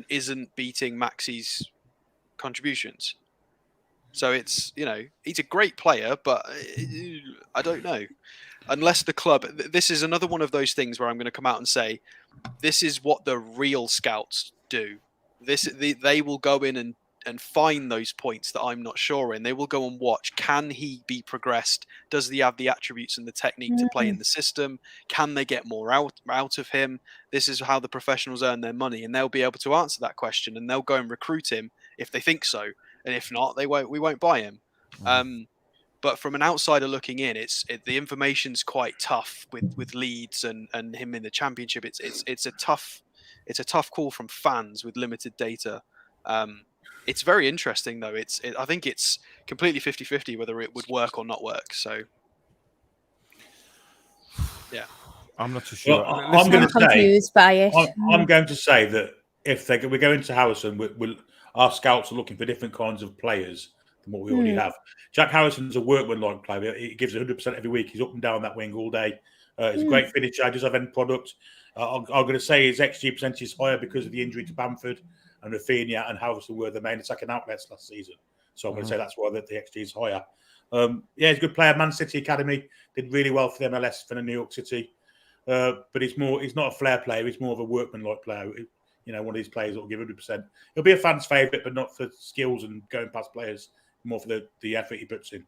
isn't beating Maxi's contributions. So it's, you know, he's a great player, but I don't know. Unless the club, this is another one of those things where I'm going to come out and say, this is what the real scouts do. They will go in and find those points that I'm not sure in. They will go and watch. Can he be progressed? Does he have the attributes and the technique to play in the system? Can they get more out of him? This is how the professionals earn their money, and they'll be able to answer that question, and they'll go and recruit him if they think so. And if not, we won't buy him. But from an outsider looking in, the information's quite tough with Leeds and him in the Championship. It's a tough call from fans with limited data. It's very interesting though. I think it's completely 50-50 whether it would work or not work. So yeah, I'm not too sure. Well, I'm confused by it. I'm going to say that if we go into Harrison, our scouts are looking for different kinds of players than what we already have. Jack Harrison's a workman-like player. He gives 100% every week. He's up and down that wing all day. He's a great finisher, does have end product. I'm going to say his XG percentage is higher because of the injury to Bamford and Rafinha and Harrison were the main attacking outlets last season. So I'm going to say that's why the XG is higher. Yeah, he's a good player. Man City Academy did really well for the MLS for the New York City. But he's not a flair player. He's more of a workman-like player. You know, one of these players that will give 100%. He'll be a fan's favourite, but not for skills and going past players, more for the effort he puts in.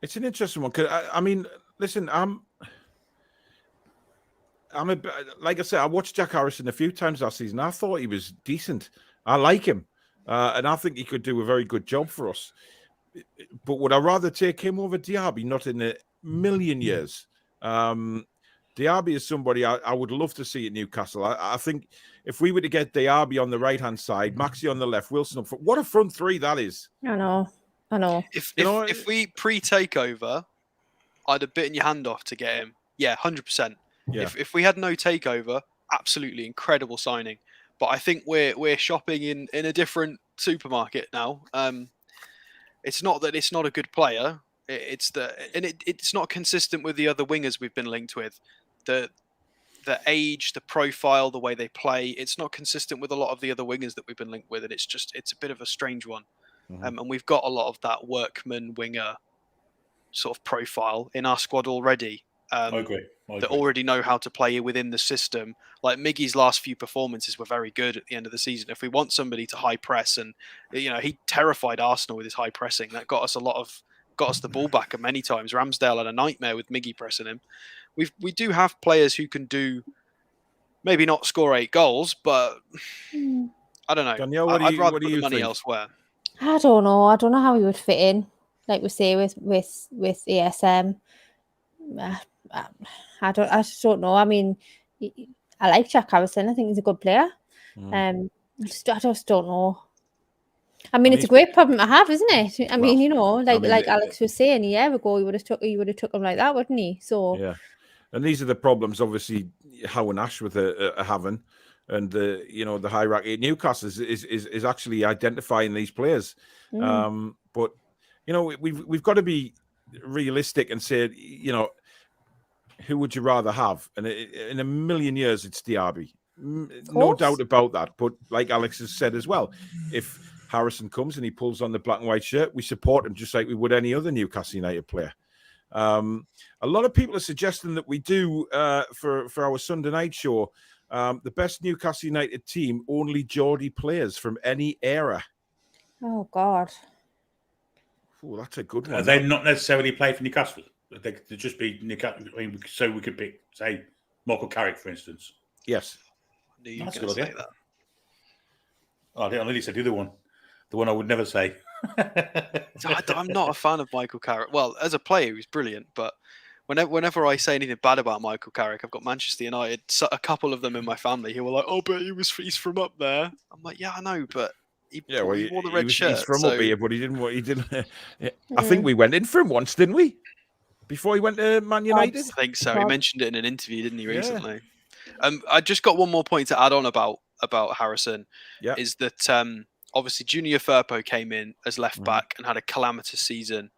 It's an interesting one. I mean, listen, like I said, I watched Jack Harrison a few times last season. I thought he was decent. I like him. And I think he could do a very good job for us. But would I rather take him over Diaby? Not in a million years. Diaby is somebody I would love to see at Newcastle. I think if we were to get Diaby on the right-hand side, Maxi on the left, Wilson up front, what a front three that is. I know. If we pre-takeover, I'd have bitten your hand off to get him. Yeah, 100%. Yeah. If we had no takeover, absolutely incredible signing. But I think we're shopping in a different supermarket now. It's not that it's not a good player. It's not consistent with the other wingers we've been linked with. The age, the profile, the way they play, it's not consistent with a lot of the other wingers that we've been linked with, and it's a bit of a strange one. And we've got a lot of that workman winger sort of profile in our squad already. I agree. That already know how to play within the system. Like Miggy's last few performances were very good at the end of the season. If we want somebody to high press, and he terrified Arsenal with his high pressing, that got us the ball back many times. Ramsdale had a nightmare with Miggy pressing him. We do have players who can do maybe not score 8 goals, but I don't know. Danielle, I'd rather put the money think? elsewhere. I don't know. I don't know how he would fit in, like we say with ESM. I just don't know. I mean, I like Jack Harrison. I think he's a good player. I just don't know. I mean, it's a great problem to have, isn't it? I mean, like Alex was saying a year ago, he would have took him like that, wouldn't he? So yeah, and these are the problems, obviously, Howe and Ashworth are having, and the hierarchy at Newcastle is actually identifying these players. But we've got to be realistic and say, who would you rather have? And in a million years, it's Diaby. No doubt about that. But like Alex has said as well, if Harrison comes and he pulls on the black and white shirt, we support him just like we would any other Newcastle United player. A lot of people are suggesting that we do, for our Sunday night show, the best Newcastle United team, only Geordie players from any era. Oh, God. Oh, that's a good one. They not necessarily play for Newcastle. They could just be Newcastle. I mean, so we could pick, say, Michael Carrick, for instance. Yes. That's a good idea. That. I nearly said the other one. The one I would never say. I'm not a fan of Michael Carrick. Well, as a player, he's brilliant, but whenever I say anything bad about Michael Carrick, I've got Manchester United, a couple of them in my family who were like, "Oh, but he's from up there." I'm like, "Yeah, I know, but he wore the red shirt." He's from up here, but he didn't. I think we went in for him once, didn't we? Before he went to Man United? I think so. He mentioned it in an interview, didn't he, recently? Yeah. I just got one more point to add on about Harrison. Yeah. Is that obviously Junior Firpo came in as left back and had a calamitous season.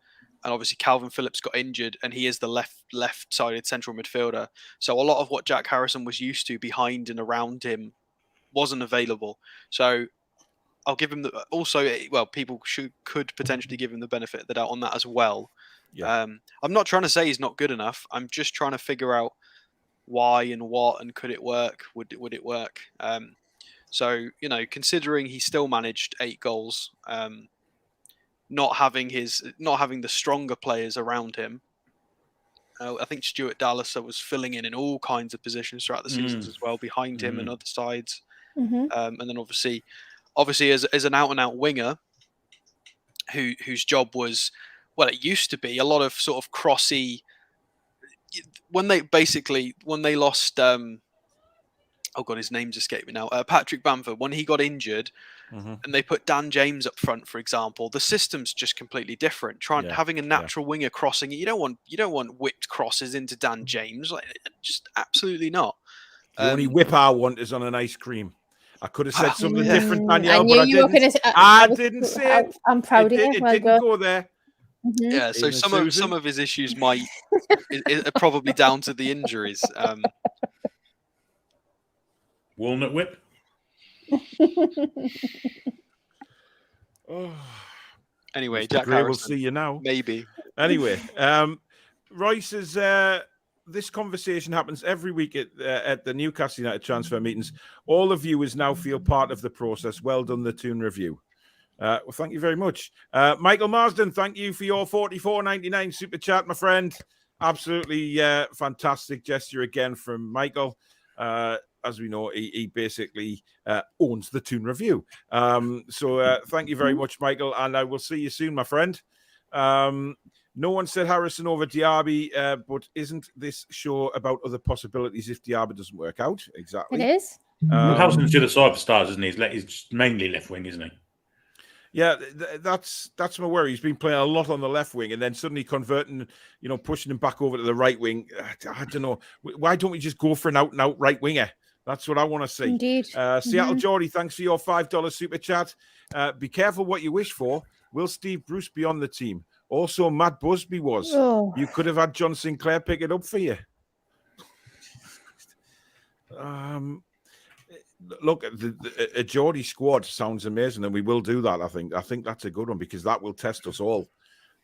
And obviously Calvin Phillips got injured and he is the left-sided central midfielder. So a lot of what Jack Harrison was used to behind and around him wasn't available. So I'll give him people could potentially give him the benefit of the doubt on that as well. Yeah. I'm not trying to say he's not good enough. I'm just trying to figure out why and what and could it work? Would it work? So considering he still managed 8 goals, not having the stronger players around him. I think Stuart Dallas was filling in all kinds of positions throughout the seasons as well, behind him and other sides. And then obviously as an out-and-out winger, whose job was, well, it used to be a lot of sort of crossy. When they lost, oh God, his name's escaped me now. Patrick Bamford, when he got injured, and they put Dan James up front, for example, the system's just completely different. Having a natural winger crossing it, you don't want whipped crosses into Dan James, just absolutely not. The only whip I want is on an ice cream. I could have said something different, Danielle, but I didn't. I didn't say it. I'm proud of you. It didn't go there. Yeah, so Evening, some of his issues are probably down to the injuries. Walnut whip. Oh, Anyway, Mr. Jack Gray, we'll Harrison, see you now. maybe. Anyway, Royce is. This conversation happens every week at the Newcastle United transfer meetings. All the viewers now feel part of the process. Well done, the Toon review. Well, thank you very much. Michael Marsden, thank you for your $44.99 super chat, my friend. Absolutely fantastic gesture again from Michael. As we know, he basically owns the Toon review. So thank you very much, Michael, and I will see you soon, my friend. No one said Harrison over Diaby, but isn't this show about other possibilities if Diaby doesn't work out? Exactly. It is. Well, Harrison's to the side for stars, isn't he? He's mainly left wing, isn't he? Yeah, that's my worry. He's been playing a lot on the left wing and then suddenly converting, pushing him back over to the right wing. I don't know. Why don't we just go for an out-and-out right winger? That's what I want to see. Indeed. Seattle Geordie, thanks for your $5 super chat. Be careful what you wish for. Will Steve Bruce be on the team? Also, Matt Busby was. Oh. You could have had John Sinclair pick it up for you. Look, a Geordie squad sounds amazing, and we will do that. I think that's a good one because that will test us all.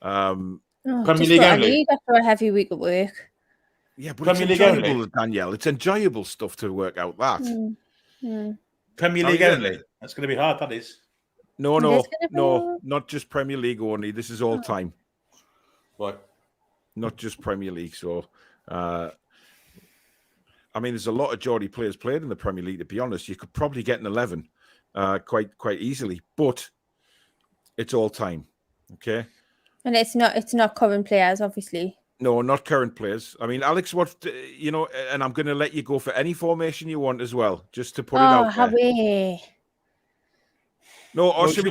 Premier Just League what I only. need after a heavy week at work. Yeah, but Premier it's League enjoyable, only. Danielle. It's enjoyable stuff to work out that. Premier League only. That's going to be hard. That is. No, It is gonna be- not just Premier League only. This is all time, Right. not just Premier League. So, I mean, there's a lot of Geordie players played in the Premier League. To be honest, you could probably get an 11 quite easily, but it's all time. Okay. And it's not current players, obviously. No, not current players. I mean, Alex, and I'm going to let you go for any formation you want as well, just to put it out there. Harry. No, or Well, should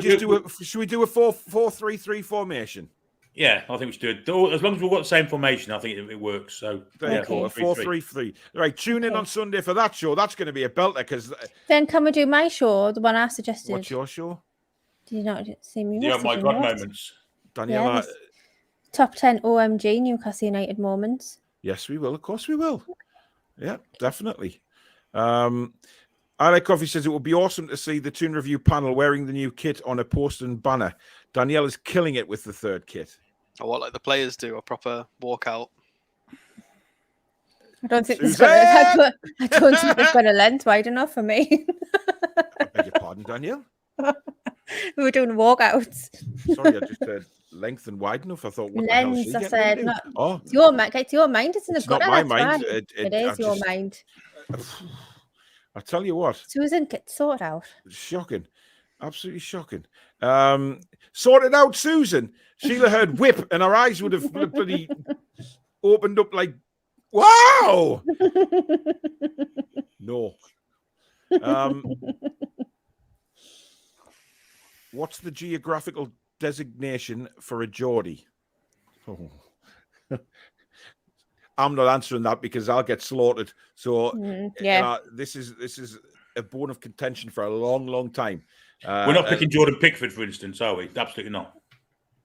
we do a 4-3-3 formation? Yeah, I think we should do it. As long as we've got the same formation, I think it works. So There you go, a 4-3-3. Right, tune in on Sunday for that show. That's going to be a belter because. Then can we do my show, the one I suggested? What's your show? Did you not see me? Yeah, my God moments. Daniela. Yeah, top 10 OMG Newcastle United moments. Yes, we will. Of course, we will. Yeah, definitely. I Like Coffee says it would be awesome to see the Toon Review panel wearing the new kit on a poster and banner. Danielle is killing it with the third kit. Or what, like the players do, a proper walkout. I don't think it's got a length wide enough for me. I beg your pardon, Danielle. We were doing walkouts. Sorry, I just said length and wide enough. I thought, what the hell is Lens, she I getting said. into? Not, Oh, it's your mind. It's your mind. It's in the it's not gutter. my That's mind. right. It is your mind. I tell you what. Susan, get sorted out. Shocking. Absolutely shocking. Sorted out, Susan. Sheila heard whip and her eyes would have bloody opened up like, wow. No. What's the geographical designation for a Geordie? Oh. I'm not answering that because I'll get slaughtered. So this is a bone of contention for a long, long time. We're not picking Jordan Pickford, for instance, are we? Absolutely not.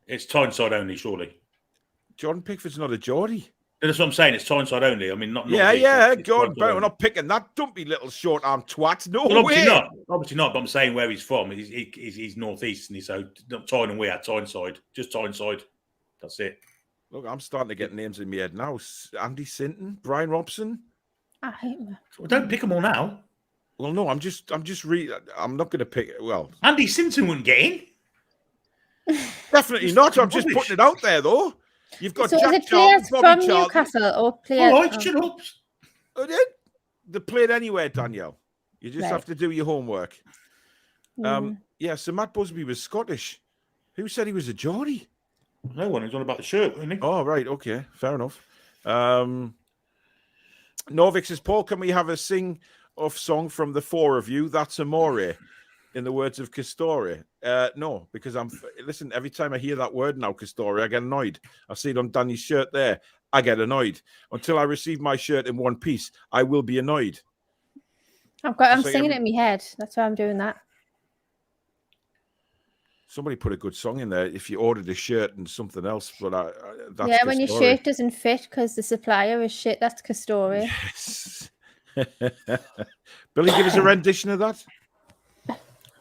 It's Tyneside only, surely. Jordan Pickford's not a Geordie. That's what I'm saying. It's Tyneside only. I mean, not. Gordon Bennett. We're not picking that dumpy little short-arm twat. No well, way. Obviously not. But I'm saying where he's from. He's northeast, and so Tyne and we are Tyneside. Just Tyneside. That's it. Look, I'm starting to get names in my head now. Andy Sinton, Brian Robson. I hate them. Well, don't pick them all now. Well, no, I'm not going to pick. Well, Andy Sinton wouldn't get in. Definitely not. I'm just putting it out there, though. You've got so Jack is it Charlton, players Bobby from Charlton. Newcastle or players? All right, shut up. They played anywhere, Danielle. You just have to do your homework. So Matt Busby was Scottish. Who said he was a Geordie? No one. He's on about the shirt, isn't he? Oh, right. Okay. Fair enough. Novik says, Paul, can we have a sing-off song from the four of you? That's Amore, in the words of Castore. No, because listen, every time I hear that word now, Castore, I get annoyed. I see it on Danny's shirt there. I get annoyed. Until I receive my shirt in one piece, I will be annoyed. I'm singing it in my head. That's why I'm doing that. Somebody put a good song in there. If you ordered a shirt and something else, but that's yeah, when your Castoria. shirt doesn't fit because the supplier is shit, that's Castoria. Yes. Billy, give us a rendition of that.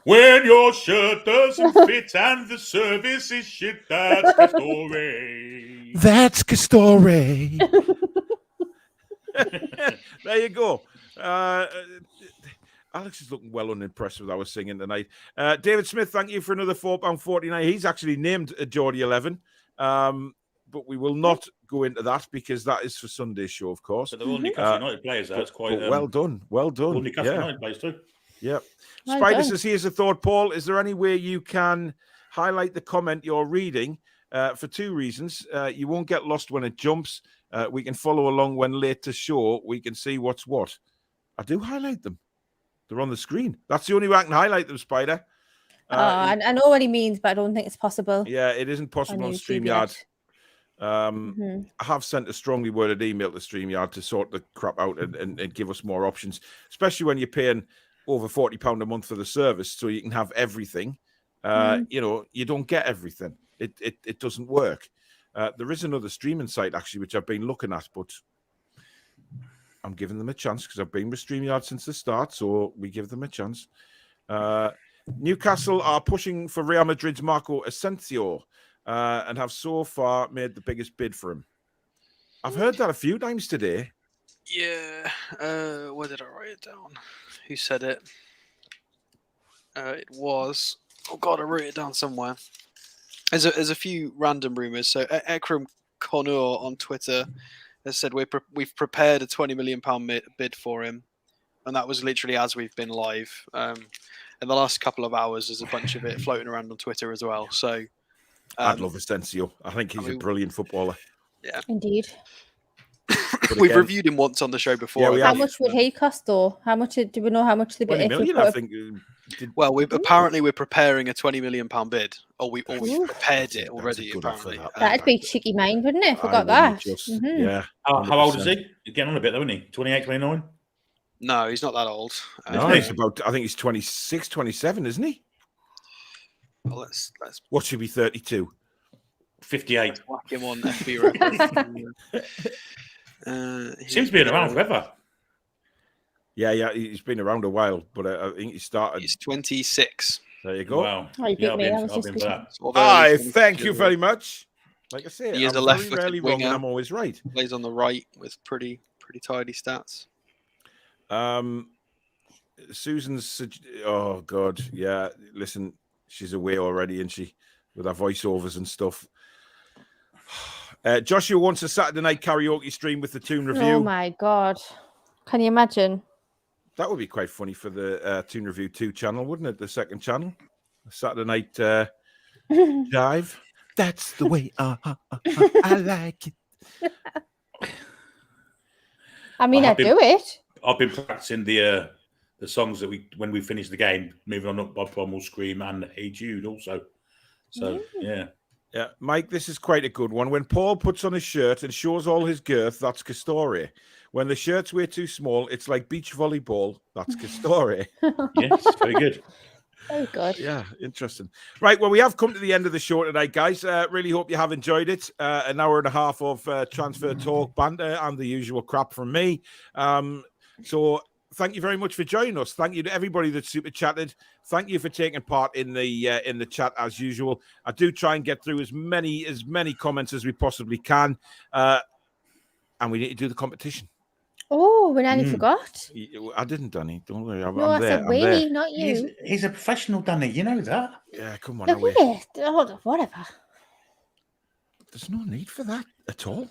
When your shirt doesn't fit and the service is shit, that's the story. That's Castoria. There you go. Alex is looking well unimpressed with our singing tonight. David Smith, thank you for another £4.49. He's actually named a Geordie 11, but we will not go into that because that is for Sunday's show, of course. But they're all Newcastle United players. That's quite well done. Well done. All Newcastle United players too. Yeah. Well Spider done. says, here's a thought, Paul. Is there any way you can highlight the comment you're reading? For two reasons. You won't get lost when it jumps. We can follow along when late to show. We can see what's what. I do highlight them. They're on the screen. That's the only way I can highlight them, Spider. I know what he means, but I don't think it's possible. Yeah, it isn't possible on StreamYard. I have sent a strongly worded email to StreamYard to sort the crap out and give us more options, especially when you're paying over £40 a month for the service, so you can have everything. You know, you don't get everything. It doesn't work. There is another streaming site actually which I've been looking at, but I'm giving them a chance because I've been with StreamYard since the start, so we give them a chance. Newcastle are pushing for Real Madrid's Marco Asensio and have so far made the biggest bid for him. I've heard that a few times today. Yeah. Where did I write it down? Who said it? It was... Oh, God, I wrote it down somewhere. There's a few random rumours. So Ekram Konur on Twitter has said we've prepared a £20 million bid for him. And that was literally as we've been live. In the last couple of hours, there's a bunch of it floating around on Twitter as well. So I'd love Asensio. I think he's a brilliant footballer. Yeah. Indeed. We've reviewed him once on the show before. Yeah, we How have. much would he cost, though? How much do we know how much the 20 bid? million, I think. Well, apparently we're preparing a £20 million bid. Or we've prepared it already, apparently. That'd be cheeky mind, wouldn't it? If we got really that. just- Mhm. Yeah. How old is he? He's getting on a bit, though, isn't he? 28, 29? No, he's not that old. No, he's about, I think he's 26, 27, isn't he? Well, let's What should be 32? 58. whack him on FB record. Seems to be around forever. Yeah, he's been around a while, but I think he started. He's 26. There you go. Wow. Oh, you beat I'll me. be I in was I'll just be in for that. Sort of early I 22. thank you very much. Like I say, He is I'm a very left-footed rarely wrong winger. and I'm always right. Plays on the right with pretty tidy stats. Susan's, oh God, yeah. Listen, she's away already, isn't she? With her voiceovers and stuff. Joshua wants a Saturday night karaoke stream with the Toon review. Oh my God. Can you imagine? That would be quite funny for the Toon Review 2 channel, wouldn't it? The second channel. A Saturday night dive. That's the way I like it. I mean, I've I'd do it. I've been practicing the songs that when we finish the game, Moving On Up, Bob Tom Will Scream, and Hey Jude also. So, yeah. Yeah, Mike, this is quite a good one. When Paul puts on his shirt and shows all his girth, that's Castoria. When the shirt's way too small, it's like beach volleyball. That's Castoria. Yes, very good. Very good. Yeah, interesting. Right, well, we have come to the end of the show tonight, guys. Really hope you have enjoyed it. An hour and a half of transfer talk, banter, and the usual crap from me. So thank you very much for joining us. Thank you to everybody that super chatted. Thank you for taking part in the chat as usual. I do try and get through as many comments as we possibly can, and we need to do the competition. Oh, we nearly forgot. I didn't, Danny. Don't worry. I'm No, I there. said I'm we, there. not you. He's a professional, Danny. You know that. Yeah, come on. Look away. at it. Oh, whatever. There's no need for that at all.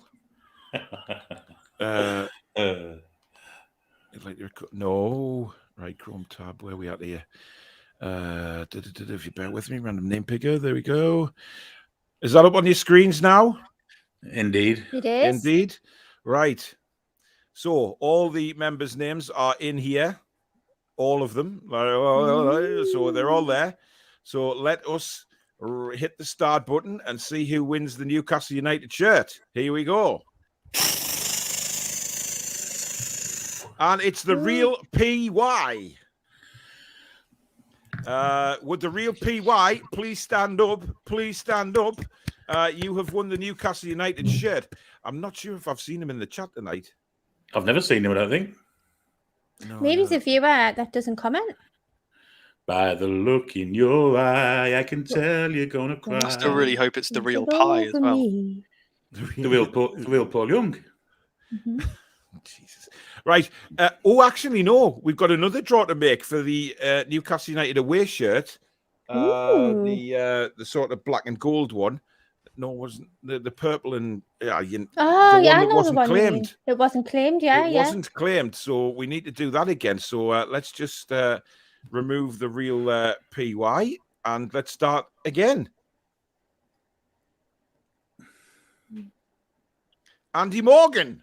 No. Right, Chrome tab. Where are we at here? If you bear with me, random name picker. There we go. Is that up on your screens now? Indeed. It is. Indeed. Right. So all the members' names are in here. All of them. So they're all there. So let us hit the start button and see who wins the Newcastle United shirt. Here we go. And it's the real PY. Would the real PY please stand up? Please stand up. You have won the Newcastle United shirt. I'm not sure if I've seen him in the chat tonight. I've never seen him, I don't think. No, Maybe it's a viewer that doesn't comment. By the look in your eye, I can tell you're gonna cry. I still really hope it's the real It's pie as over well. me. The real Paul Young. Jesus. Right. Actually, no. We've got another draw to make for the Newcastle United away shirt. The sort of black and gold one. No, it wasn't the purple and the one I that know wasn't the one you mean. claimed. It wasn't claimed, yeah, It wasn't claimed, so we need to do that again. So let's just remove the real PY and let's start again. Andy Morgan.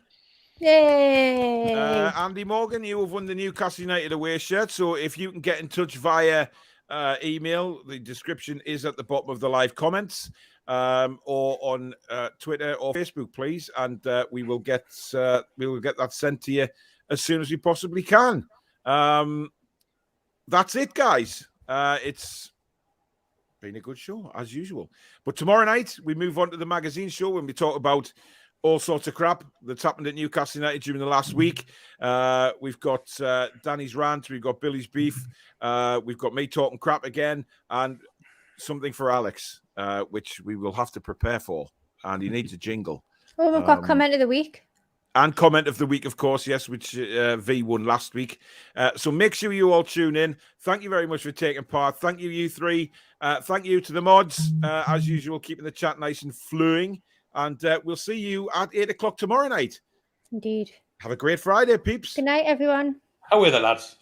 Yay! Andy Morgan, you have won the Newcastle United away shirt. So if you can get in touch via email, the description is at the bottom of the live comments, or on Twitter or Facebook, please, and we will get that sent to you as soon as we possibly can. That's it, guys. It's been a good show as usual. But tomorrow night we move on to the magazine show when we talk about all sorts of crap that's happened at Newcastle United during the last week. We've got Danny's rant, we've got Billy's beef, we've got me talking crap again, and something for Alex, which we will have to prepare for. And he needs a jingle. Oh, we've got comment of the week. And comment of the week, of course, yes, which V won last week. So make sure you all tune in. Thank you very much for taking part. Thank you, you three. Thank you to the mods, as usual, keeping the chat nice and flowing. And we'll see you at 8 o'clock tomorrow night. Indeed. Have a great Friday, peeps. Good night, everyone. How are the lads?